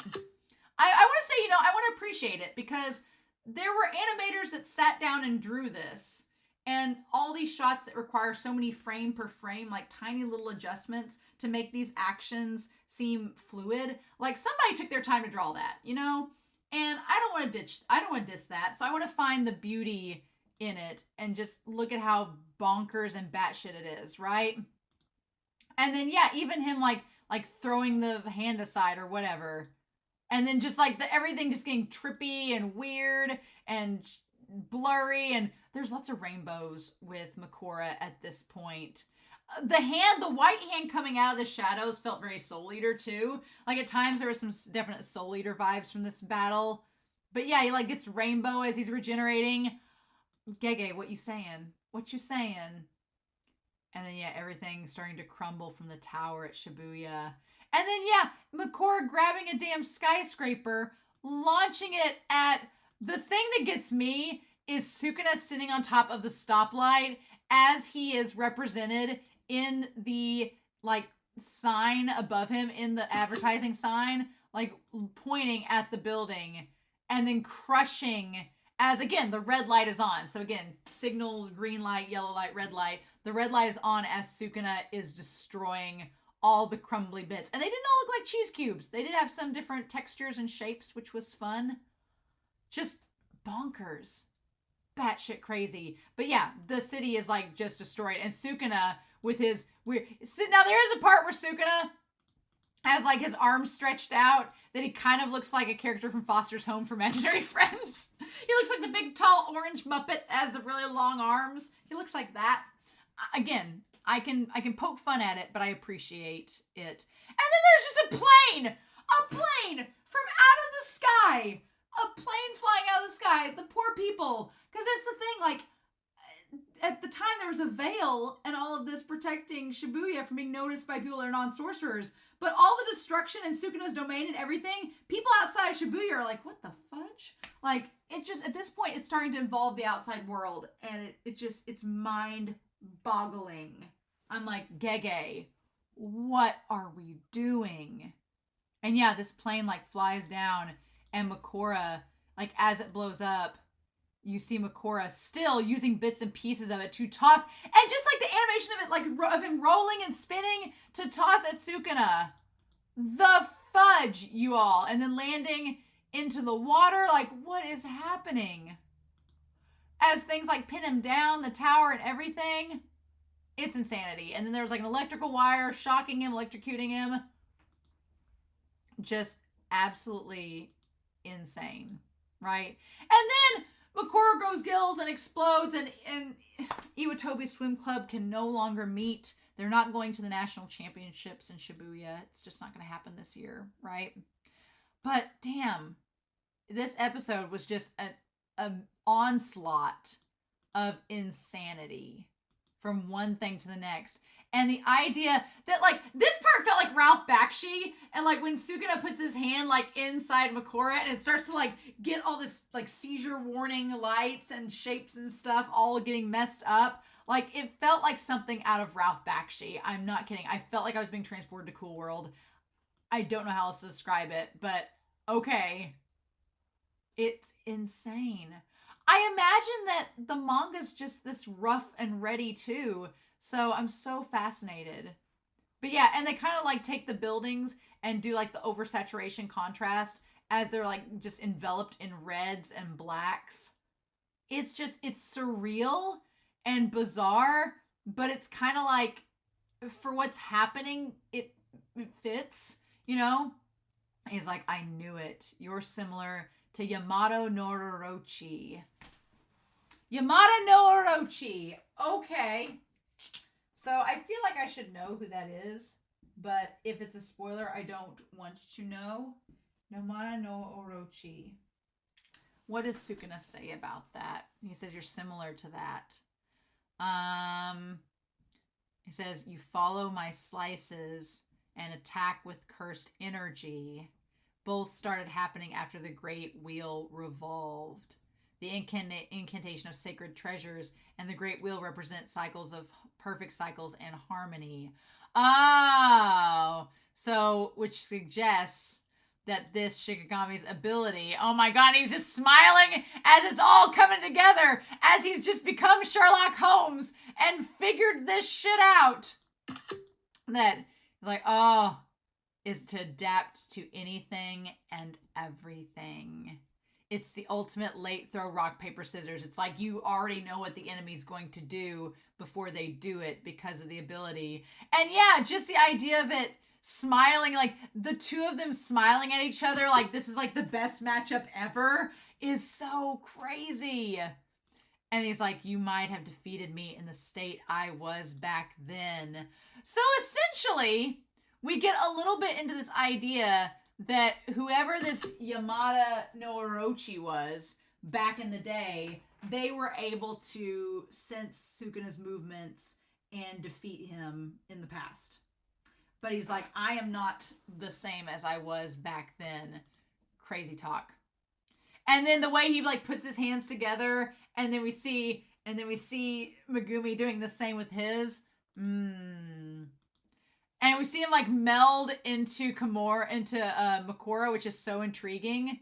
I want to say, I want to appreciate it because there were animators that sat down and drew this. And all these shots that require so many frame per frame, like tiny little adjustments to make these actions seem fluid. Like somebody took their time to draw that, And I don't want to diss that. So I want to find the beauty in it and just look at how bonkers and batshit it is, right? And then yeah, even him like throwing the hand aside or whatever. And then just like everything just getting trippy and weird and blurry, and there's lots of rainbows with Makora at this point. The white hand coming out of the shadows felt very Soul Eater too. Like at times there was some definite Soul Eater vibes from this battle. But yeah, he like gets rainbow as he's regenerating. Gege, what you saying? What you saying? And then yeah, everything's starting to crumble from the tower at Shibuya. And then yeah, Makora grabbing a damn skyscraper, launching it at the thing that gets me is Sukuna sitting on top of the stoplight as he is represented in the like sign above him in the advertising sign, like pointing at the building and then crushing as again the red light is on. So again, signal green light, yellow light, red light. The red light is on as Sukuna is destroying all the crumbly bits. And they didn't all look like cheese cubes. They did have some different textures and shapes, which was fun. Just bonkers. Batshit crazy. But yeah, the city is like just destroyed. And Sukuna with his weird... Now there is a part where Sukuna has like his arms stretched out that he kind of looks like a character from Foster's Home for Imaginary Friends. He looks like the big tall orange Muppet that has the really long arms. He looks like that. Again, I can poke fun at it, but I appreciate it. And then there's just a plane! A plane from out of the sky! A plane flying out of the sky! The poor people! Because that's the thing, like, at the time there was a veil and all of this protecting Shibuya from being noticed by people that are non-sorcerers. But all the destruction in Sukuna's domain and everything, people outside of Shibuya are like, what the fudge? Like, it just, at this point, it's starting to involve the outside world. And it's mind-boggling. I'm like, Gege, what are we doing? And yeah, this plane, like, flies down. And Makora, like, as it blows up, you see Makora still using bits and pieces of it to toss. And just like the animation of it, like of him rolling and spinning to toss at Sukuna. The fudge, you all. And then landing into the water. Like, what is happening? As things like pin him down, the tower and everything. It's insanity. And then there's like an electrical wire shocking him, electrocuting him. Just absolutely insane. Right? And then Makora grows gills and explodes, and Iwatobi Swim Club can no longer meet. They're not going to the national championships in Shibuya. It's just not going to happen this year, right? But damn, this episode was just an onslaught of insanity from one thing to the next. And the idea that, like, this part felt like Ralph Bakshi. And, like, when Sukuna puts his hand, like, inside Makora and it starts to, like, get all this, like, seizure warning lights and shapes and stuff all getting messed up. Like, it felt like something out of Ralph Bakshi. I'm not kidding. I felt like I was being transported to Cool World. I don't know how else to describe it, but okay. It's insane. I imagine that the manga's just this rough and ready, too. So I'm so fascinated. But yeah, and they kind of like take the buildings and do like the oversaturation contrast as they're like just enveloped in reds and blacks. It's surreal and bizarre, but it's kind of like for what's happening, it fits, you know? He's like, I knew it. You're similar to Yamato no Orochi. Yamada no Orochi. Okay. So I feel like I should know who that is, but if it's a spoiler, I don't want to know. Yamada no Orochi. What does Sukuna say about that? He says you're similar to that. He says you follow my slices and attack with cursed energy. Both started happening after the Great Wheel revolved. The incantation of sacred treasures and the Great Wheel represent cycles of perfect cycles and harmony. Oh, so which suggests that this Shikigami's ability, oh my god, he's just smiling as it's all coming together, as he's just become Sherlock Holmes and figured this shit out. That, like, oh, is to adapt to anything and everything. It's the ultimate late throw rock, paper, scissors. It's like you already know what the enemy's going to do before they do it because of the ability. And yeah, just the idea of it smiling, like the two of them smiling at each other like this is like the best matchup ever is so crazy. And he's like, you might have defeated me in the state I was back then. So essentially, we get a little bit into this idea that whoever this Yamada no Orochi was back in the day, they were able to sense Sukuna's movements and defeat him in the past. But he's like, I am not the same as I was back then. Crazy talk. And then the way he like puts his hands together, and then we see Megumi doing the same with his. And we see him like meld into Makora, which is so intriguing.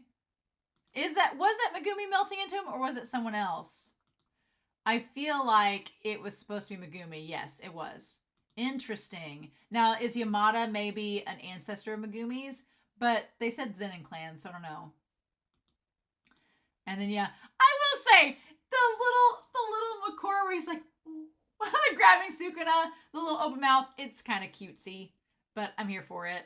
Was that Megumi melting into him, or was it someone else? I feel like it was supposed to be Megumi. Yes, it was. Interesting. Now, is Yamada maybe an ancestor of Megumi's? But they said Zenin clan, so I don't know. And then yeah, I will say the little Makora where he's like grabbing Sukuna, the little open mouth. It's kind of cutesy, but I'm here for it.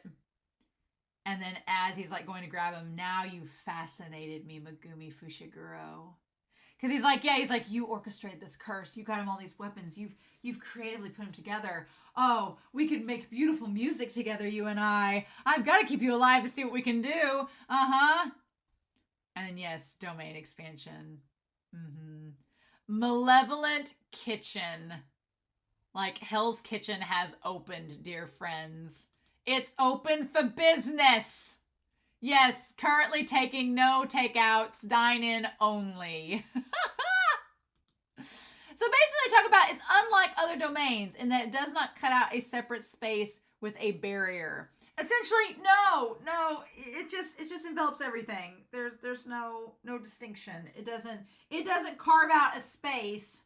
And then as he's like going to grab him, now you fascinated me, Megumi Fushiguro. Because he's like, you orchestrated this curse. You got him all these weapons. You've creatively put them together. Oh, we could make beautiful music together, you and I. I've got to keep you alive to see what we can do. Uh-huh. And then yes, domain expansion. Malevolent Kitchen. Like Hell's Kitchen has opened, dear friends. It's open for business. Yes, currently taking no takeouts, dine-in only. So basically talk about it's unlike other domains in that it does not cut out a separate space with a barrier. Essentially, no, it just envelops everything. There's no distinction. It doesn't carve out a space,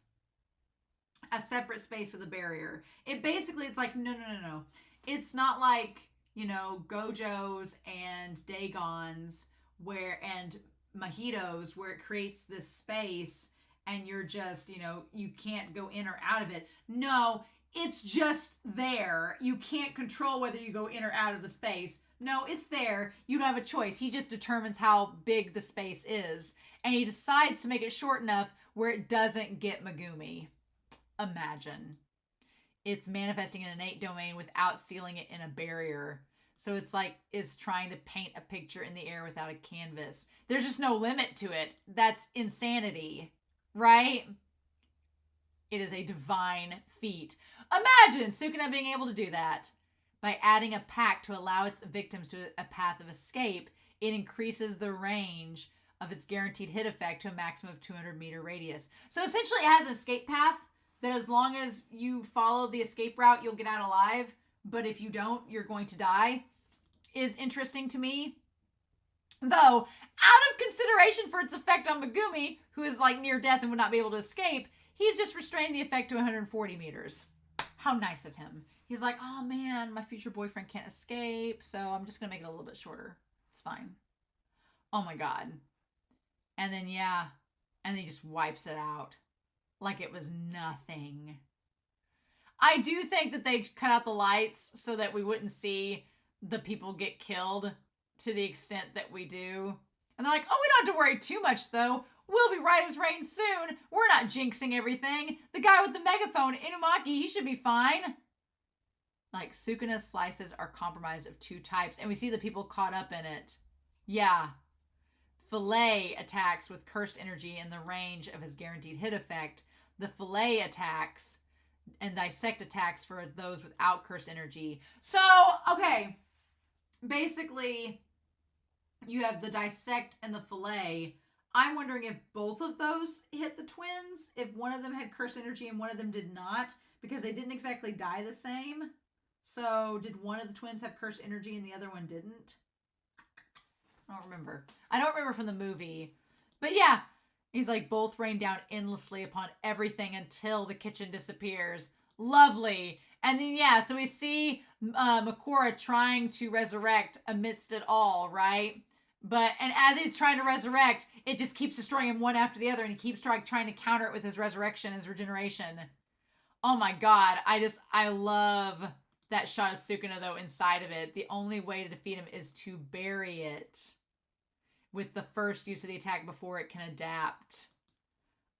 a separate space with a barrier. It's like no. It's not like, Gojos and Dagons and Mojitos where it creates this space and you're just, you can't go in or out of it. No, it's just there. You can't control whether you go in or out of the space. No, it's there. You don't have a choice. He just determines how big the space is. And he decides to make it short enough where it doesn't get Megumi. Imagine. It's manifesting an innate domain without sealing it in a barrier. So it's like is trying to paint a picture in the air without a canvas. There's just no limit to it. That's insanity, right? It is a divine feat. Imagine Sukuna being able to do that. By adding a pack to allow its victims to a path of escape, it increases the range of its guaranteed hit effect to a maximum of 200-meter radius. So essentially it has an escape path that as long as you follow the escape route, you'll get out alive. But if you don't, you're going to die. Is interesting to me. Though, out of consideration for its effect on Megumi, who is like near death and would not be able to escape, he's just restrained the effect to 140 meters. How nice of him. He's like, oh man, my future boyfriend can't escape, so I'm just going to make it a little bit shorter. It's fine. Oh my god. And then, yeah. And then he just wipes it out. Like it was nothing. I do think that they cut out the lights so that we wouldn't see the people get killed to the extent that we do. And they're like, oh, we don't have to worry too much, though. We'll be right as rain soon. We're not jinxing everything. The guy with the megaphone, Inumaki, he should be fine. Like, Sukuna's slices are compromised of 2 types, and we see the people caught up in it. Yeah. Fillet attacks with cursed energy in the range of his guaranteed hit effect. The fillet attacks and dissect attacks for those without cursed energy. So, okay. Basically, you have the dissect and the fillet. I'm wondering if both of those hit the twins, if one of them had cursed energy and one of them did not, because they didn't exactly die the same. So, did one of the twins have cursed energy and the other one didn't? I don't remember. I don't remember from the movie. But yeah, he's like, both rain down endlessly upon everything until the kitchen disappears. Lovely. And then, yeah, so we see Makora trying to resurrect amidst it all, right? And as he's trying to resurrect, it just keeps destroying him one after the other, and he keeps trying to counter it with his resurrection, his regeneration. Oh my god, I love that shot of Sukuna, though, inside of it. The only way to defeat him is to bury it with the first use of the attack before it can adapt.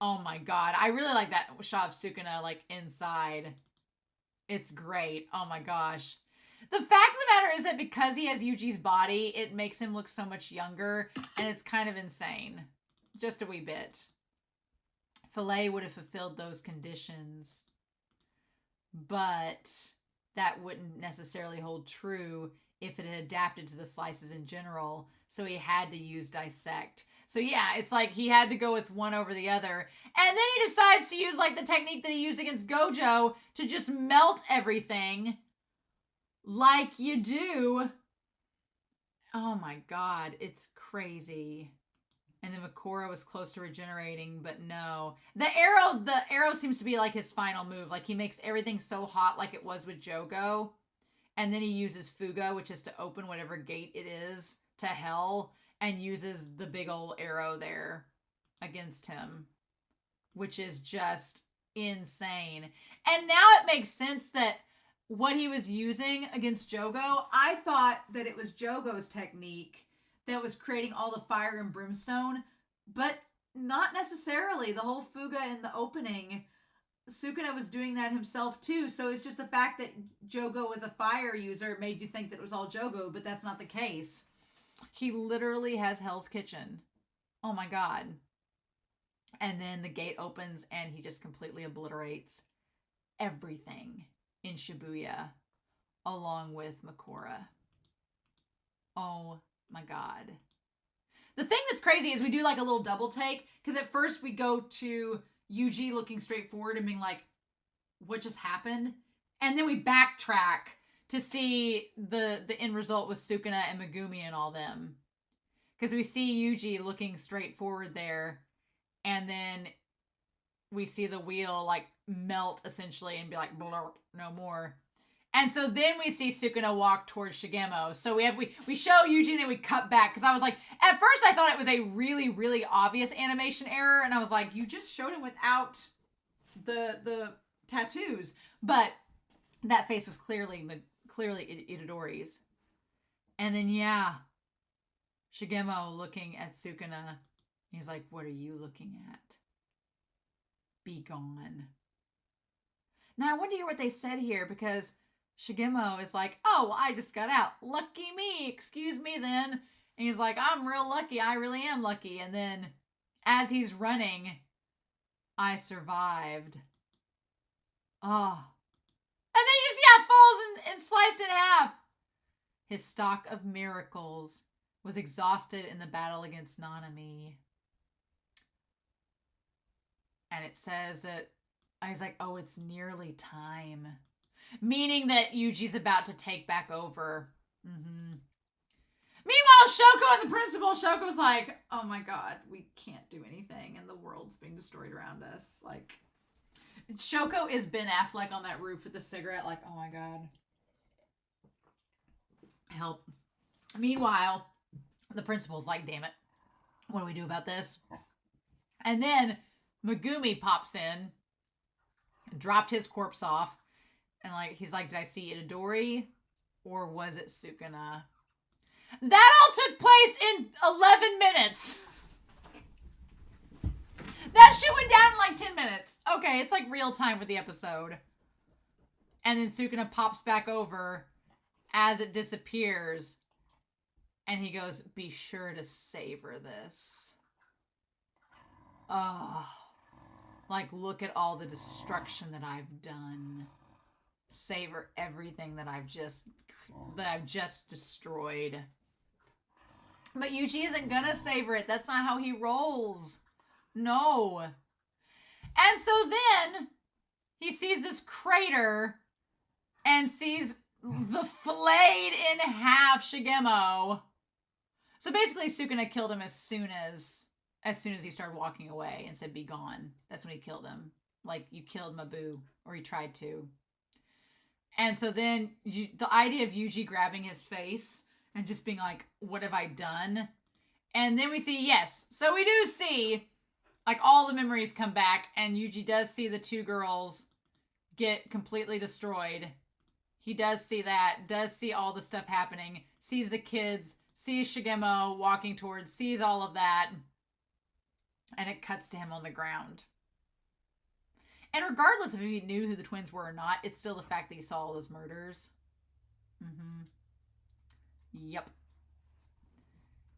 Oh my god, I really like that shot of Sukuna, like, inside. It's great. Oh my gosh. The fact of the matter is that because he has Yuji's body, it makes him look so much younger, and it's kind of insane. Just a wee bit. Fillet would have fulfilled those conditions, but that wouldn't necessarily hold true if it had adapted to the slices in general, so he had to use dissect. So yeah, it's like he had to go with one over the other. And then he decides to use like the technique that he used against Gojo to just melt everything like you do. Oh my god, it's crazy. And then Makora was close to regenerating, but no. The arrow seems to be like his final move. Like he makes everything so hot like it was with Jogo. And then he uses Fuga, which is to open whatever gate it is to hell, and uses the big old arrow there against him, which is just insane. And now it makes sense that what he was using against Jogo, I thought that it was Jogo's technique that was creating all the fire and brimstone, but not necessarily. The whole Fuga in the opening, Sukuna was doing that himself too, so it's just the fact that Jogo was a fire user made you think that it was all Jogo, but that's not the case. He literally has Hell's Kitchen. Oh my god. And then the gate opens and he just completely obliterates everything in Shibuya along with Makora. Oh my god. The thing that's crazy is we do like a little double take, because at first we go to Yuuji looking straight forward and being like, what just happened? And then we backtrack to see the end result with Sukuna and Megumi and all them. Because we see Yuuji looking straight forward there, and then we see the wheel like melt essentially and be like, blurp, no more. And so then we see Sukuna walk towards Shigemo. So we show Yuuji and then we cut back. Because I was like, at first I thought it was a really, really obvious animation error. And I was like, you just showed him without the tattoos. But that face was clearly Itadori's. And then, yeah, Shigemo looking at Sukuna. He's like, what are you looking at? Be gone. Now, I wonder to hear what they said here, because Shigemo is like, oh, well, I just got out. Lucky me. Excuse me then. And he's like, I'm real lucky. I really am lucky. And then as he's running, I survived. Oh. And then he just, falls and sliced in half. His stock of miracles was exhausted in the battle against Nanami. And it says that, I was like, oh, it's nearly time. Meaning that Yuji's about to take back over. Mm-hmm. Meanwhile, Shoko and the principal, Shoko's like, oh my god, we can't do anything and the world's being destroyed around us. Like, Shoko is Ben Affleck on that roof with the cigarette, like, oh my god. Help. Meanwhile, the principal's like, damn it, what do we do about this? And then Megumi pops in, dropped his corpse off, And like, he's like, did I see Itadori? Or was it Sukuna? That all took place in 11 minutes. That shit went down in like 10 minutes. Okay, it's like real time with the episode. And then Sukuna pops back over as it disappears. And he goes, be sure to savor this. Oh. Like, look at all the destruction that I've done. Savor everything that I've just destroyed. But Yuuji isn't gonna savor it. That's not how he rolls. No. And so then he sees this crater and sees the flayed in half Shigemo. So basically Sukuna killed him as soon as he started walking away and said, be gone. That's when he killed him. Like, you killed my boo. Or he tried to. And so then the idea of Yuuji grabbing his face and just being like, what have I done? And then we see, yes. So we do see, like, all the memories come back. And Yuuji does see the two girls get completely destroyed. He does see that. Does see all the stuff happening. Sees the kids. Sees Shigemo walking towards. Sees all of that. And it cuts to him on the ground. And regardless if he knew who the twins were or not, it's still the fact that he saw all those murders. Yep.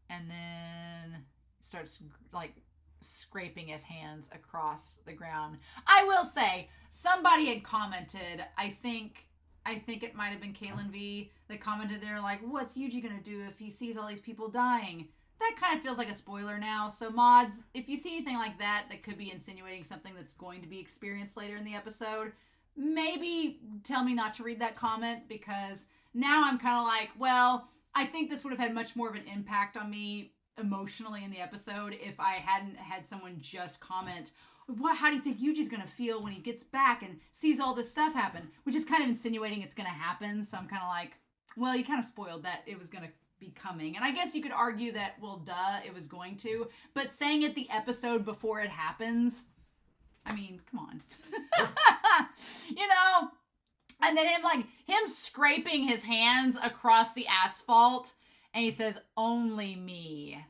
And then starts, like, scraping his hands across the ground. I will say, somebody had commented, I think it might have been Kaylin V, that commented there, like, what's Yuuji gonna do if he sees all these people dying? That kind of feels like a spoiler now. So mods, if you see anything like that could be insinuating something that's going to be experienced later in the episode, maybe tell me not to read that comment, because now I'm kind of like, well, I think this would have had much more of an impact on me emotionally in the episode if I hadn't had someone just comment, how do you think Yuji's going to feel when he gets back and sees all this stuff happen? Which is kind of insinuating it's going to happen. So I'm kind of like, well, you kind of spoiled that it was going to be coming. And I guess you could argue that, well, duh, it was going to. But saying it the episode before it happens, I mean, come on. You know? And then him scraping his hands across the asphalt. And he says, only me.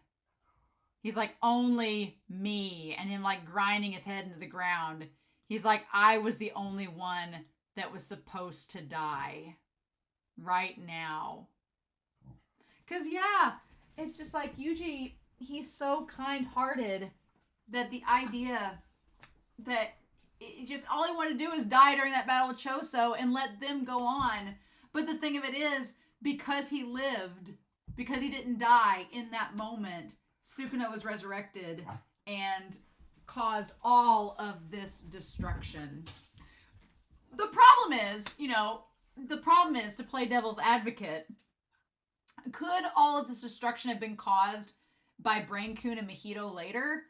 He's like, only me. And him, like, grinding his head into the ground. He's like, I was the only one that was supposed to die. Right now. Because, yeah, it's just like Yuuji, he's so kind-hearted that the idea that just all he wanted to do is die during that battle with Choso and let them go on. But the thing of it is, because he lived, because he didn't die in that moment, Sukuna was resurrected and caused all of this destruction. The problem is, to play devil's advocate, could all of this destruction have been caused by Brain-kun and Mahito later?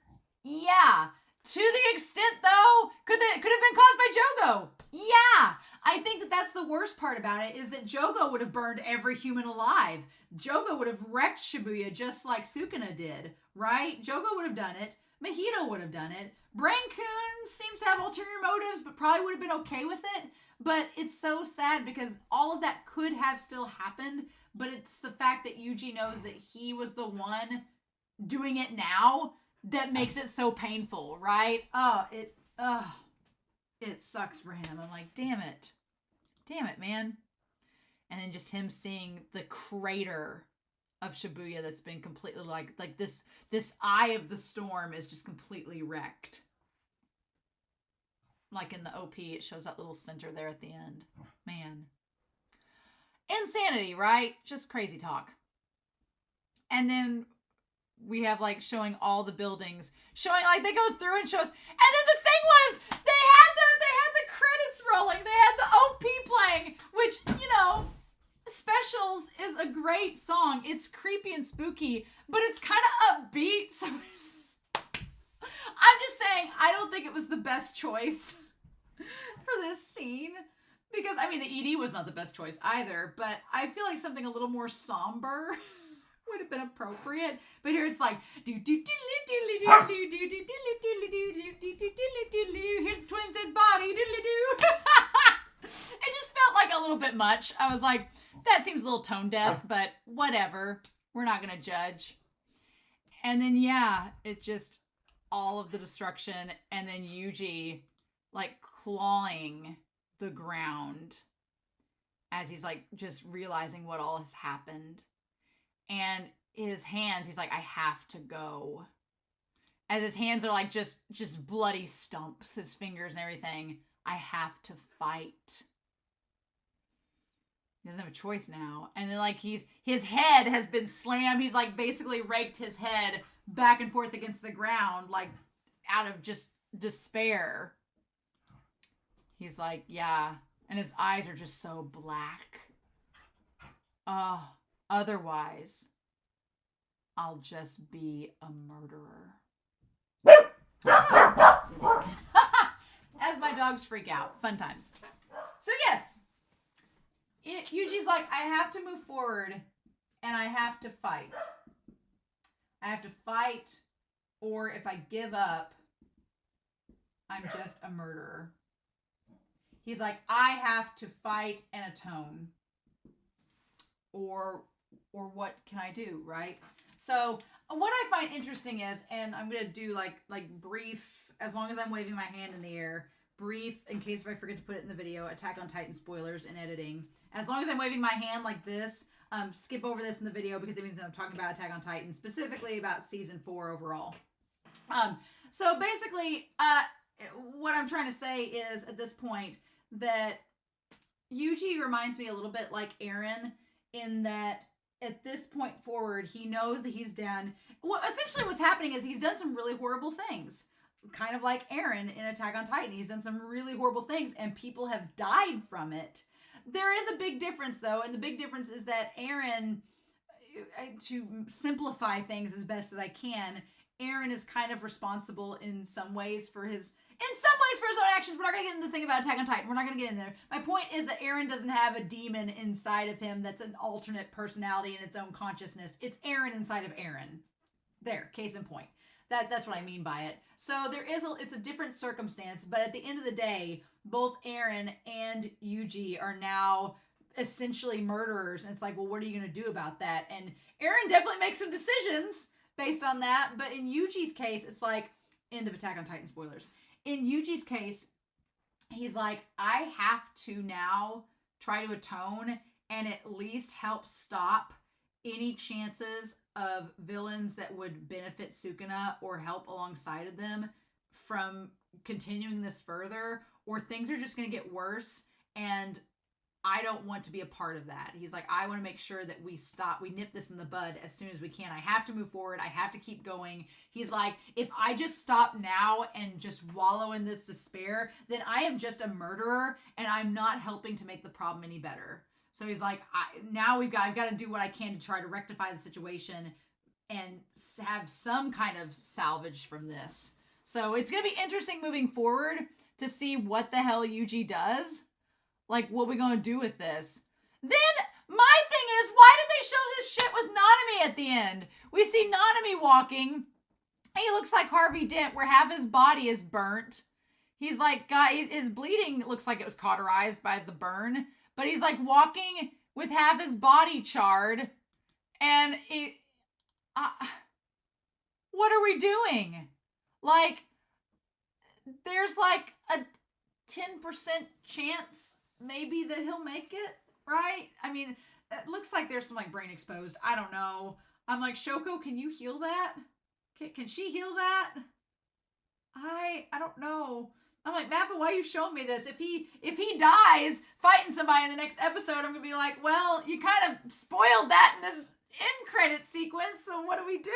Yeah. To the extent, though, could have been caused by Jogo? Yeah. I think that's the worst part about it, is that Jogo would have burned every human alive. Jogo would have wrecked Shibuya just like Sukuna did, right? Jogo would have done it. Mahito would have done it. Brain-kun seems to have ulterior motives, but probably would have been okay with it. But it's so sad because all of that could have still happened, but it's the fact that Yuuji knows that he was the one doing it now that makes it so painful, right? It sucks for him. I'm like, damn it, man. And then just him seeing the crater of Shibuya that's been completely like this eye of the storm is just completely wrecked. Like in the OP, it shows that little center there at the end. Man. Insanity, right? Just crazy talk. And then we have like showing all the buildings. Showing like they go through and show us. And then the thing was, they had the credits rolling. They had the OP playing, which, Specials is a great song. It's creepy and spooky, but it's kind of upbeat. So I'm just saying, I don't think it was the best choice for this scene. Because, I mean, the ED was not the best choice either, but I feel like something a little more somber would have been appropriate. But here it's like, here's the twins' body, it just felt bit much. I was like, that seems a little tone deaf, but whatever. We're not going to judge. And then, yeah, it just, all of the destruction. And then Yuuji, like, clawing the ground as he's, like, just realizing what all has happened. And his hands, he's like, I have to go. As his hands are, like, just bloody stumps, his fingers and everything. I have to fight. He doesn't have a choice now. And then, like, his head has been slammed. He's, like, basically raked his head back and forth against the ground, like, out of just despair. He's like, yeah. And his eyes are just so black. Otherwise, I'll just be a murderer. As my dogs freak out. Fun times. So, yes. Yuji's like, I have to move forward and I have to fight. I have to fight, or if I give up, I'm just a murderer. He's like, I have to fight and atone. Or what can I do, right? So what I find interesting is, and I'm going to do like brief, as long as I'm waving my hand in the air, brief, in case if I forget to put it in the video, Attack on Titan spoilers in editing. As long as I'm waving my hand like this, skip over this in the video because it means I'm talking about Attack on Titan, specifically about season 4 overall. So basically, what I'm trying to say is at this point that Yuuji reminds me a little bit like Eren in that at this point forward, he knows that he's done. Well, essentially what's happening is he's done some really horrible things. Kind of like Eren in Attack on Titan. He's done some really horrible things and people have died from it. There is a big difference though, and the big difference is that Eren, to simplify things as best as I can, Eren is kind of responsible in some ways for his own actions. We're not going to get into the thing about Attack on Titan. We're not going to get in there. My point is that Eren doesn't have a demon inside of him that's an alternate personality in its own consciousness. It's Eren inside of Eren. There, case in point. That's what I mean by it. So it's a different circumstance, but at the end of the day, both Eren and Yuuji are now essentially murderers. And it's like, well, what are you going to do about that? And Eren definitely makes some decisions based on that. But in Yuji's case, it's like, end of Attack on Titan spoilers. In Yuji's case, he's like, I have to now try to atone and at least help stop any chances of villains that would benefit Sukuna or help alongside of them from continuing this further, or things are just going to get worse and I don't want to be a part of that. He's like, I want to make sure that we nip this in the bud as soon as we can. I have to move forward. I have to keep going. He's like, if I just stop now and just wallow in this despair, then I am just a murderer and I'm not helping to make the problem any better. So he's like, I've got to do what I can to try to rectify the situation and have some kind of salvage from this. So it's going to be interesting moving forward to see what the hell Yuuji does. Like, what are we going to do with this? Then, my thing is, why did they show this shit with Nanami at the end? We see Nanami walking. He looks like Harvey Dent, where half his body is burnt. He's like, his bleeding looks like it was cauterized by the burn. But he's like walking with half his body charred. And what are we doing? Like, there's like a 10% chance maybe that he'll make it, right? I mean, it looks like there's some like brain exposed. I don't know. I'm like, Shoko, can you heal that? Can she heal that? I don't know. I'm like, Mappa, why are you showing me this? If he dies fighting somebody in the next episode, I'm gonna be like, well, you kind of spoiled that in this end credit sequence, so what do we do?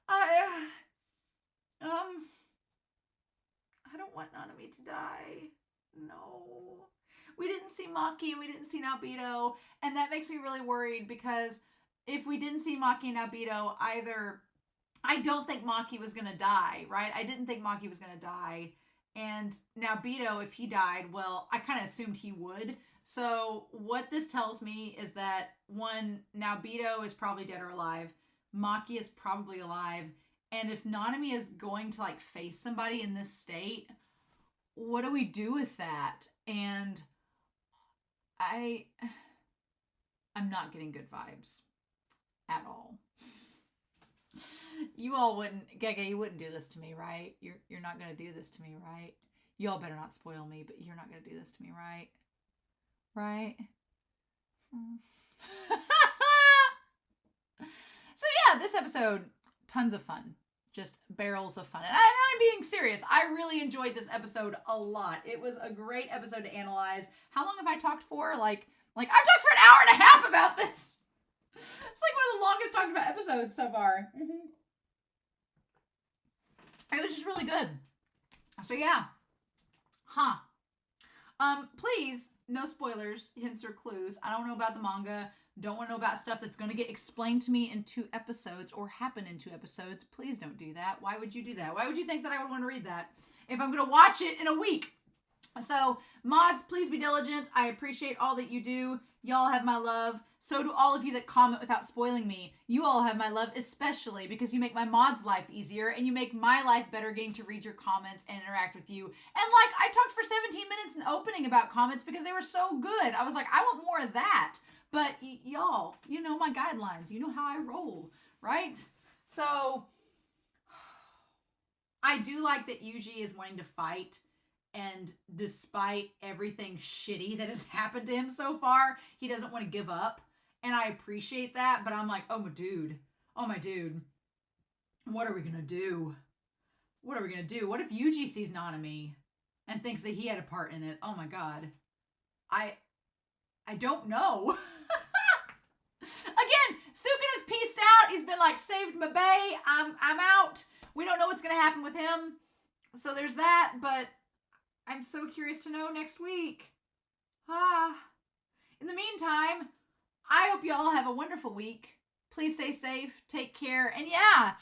I don't want Nanami to die. No. We didn't see Maki and we didn't see Naobito, and that makes me really worried because if we didn't see Maki and Naobito either, I don't think Maki was going to die, right? I didn't think Maki was going to die. And Naobito, if he died, well, I kind of assumed he would. So what this tells me is that, one, Naobito is probably dead or alive. Maki is probably alive. And if Nanami is going to, like, face somebody in this state, what do we do with that? And I'm not getting good vibes at all. You all wouldn't, Gege, you wouldn't do this to me, right? You're not gonna do this to me, right? You all better not spoil me, but you're not gonna do this to me, right? Right? So yeah, this episode, tons of fun. Just barrels of fun. And I'm being serious. I really enjoyed this episode a lot. It was a great episode to analyze. How long have I talked for? Like I've talked for an hour and a half about this. It's like one of the longest talked about episodes so far. It was just really good. So yeah. Please, no spoilers, hints, or clues. I don't know about the manga. Don't want to know about stuff that's going to get explained to me in 2 episodes or happen in 2 episodes. Please don't do that. Why would you do that? Why would you think that I would want to read that if I'm going to watch it in a week? So, mods, please be diligent. I appreciate all that you do. Y'all have my love. So do all of you that comment without spoiling me. You all have my love, especially because you make my mods' life easier and you make my life better getting to read your comments and interact with you. And like, I talked for 17 minutes in the opening about comments because they were so good. I was like, I want more of that. But y'all, you know my guidelines. You know how I roll, right? So, I do like that Yuuji is wanting to fight. And despite everything shitty that has happened to him so far, he doesn't want to give up. And I appreciate that. But I'm like, oh my dude. What are we going to do? What are we going to do? What if Yuuji sees Nanami and thinks that he had a part in it? Oh my god. I don't know. Again, Sukuna's peaced out. He's been like, saved my bae. I'm out. We don't know what's going to happen with him. So there's that. But I'm so curious to know next week. In the meantime, I hope you all have a wonderful week. Please stay safe. Take care. And yeah,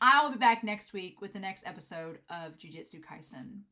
I'll be back next week with the next episode of Jujutsu Kaisen.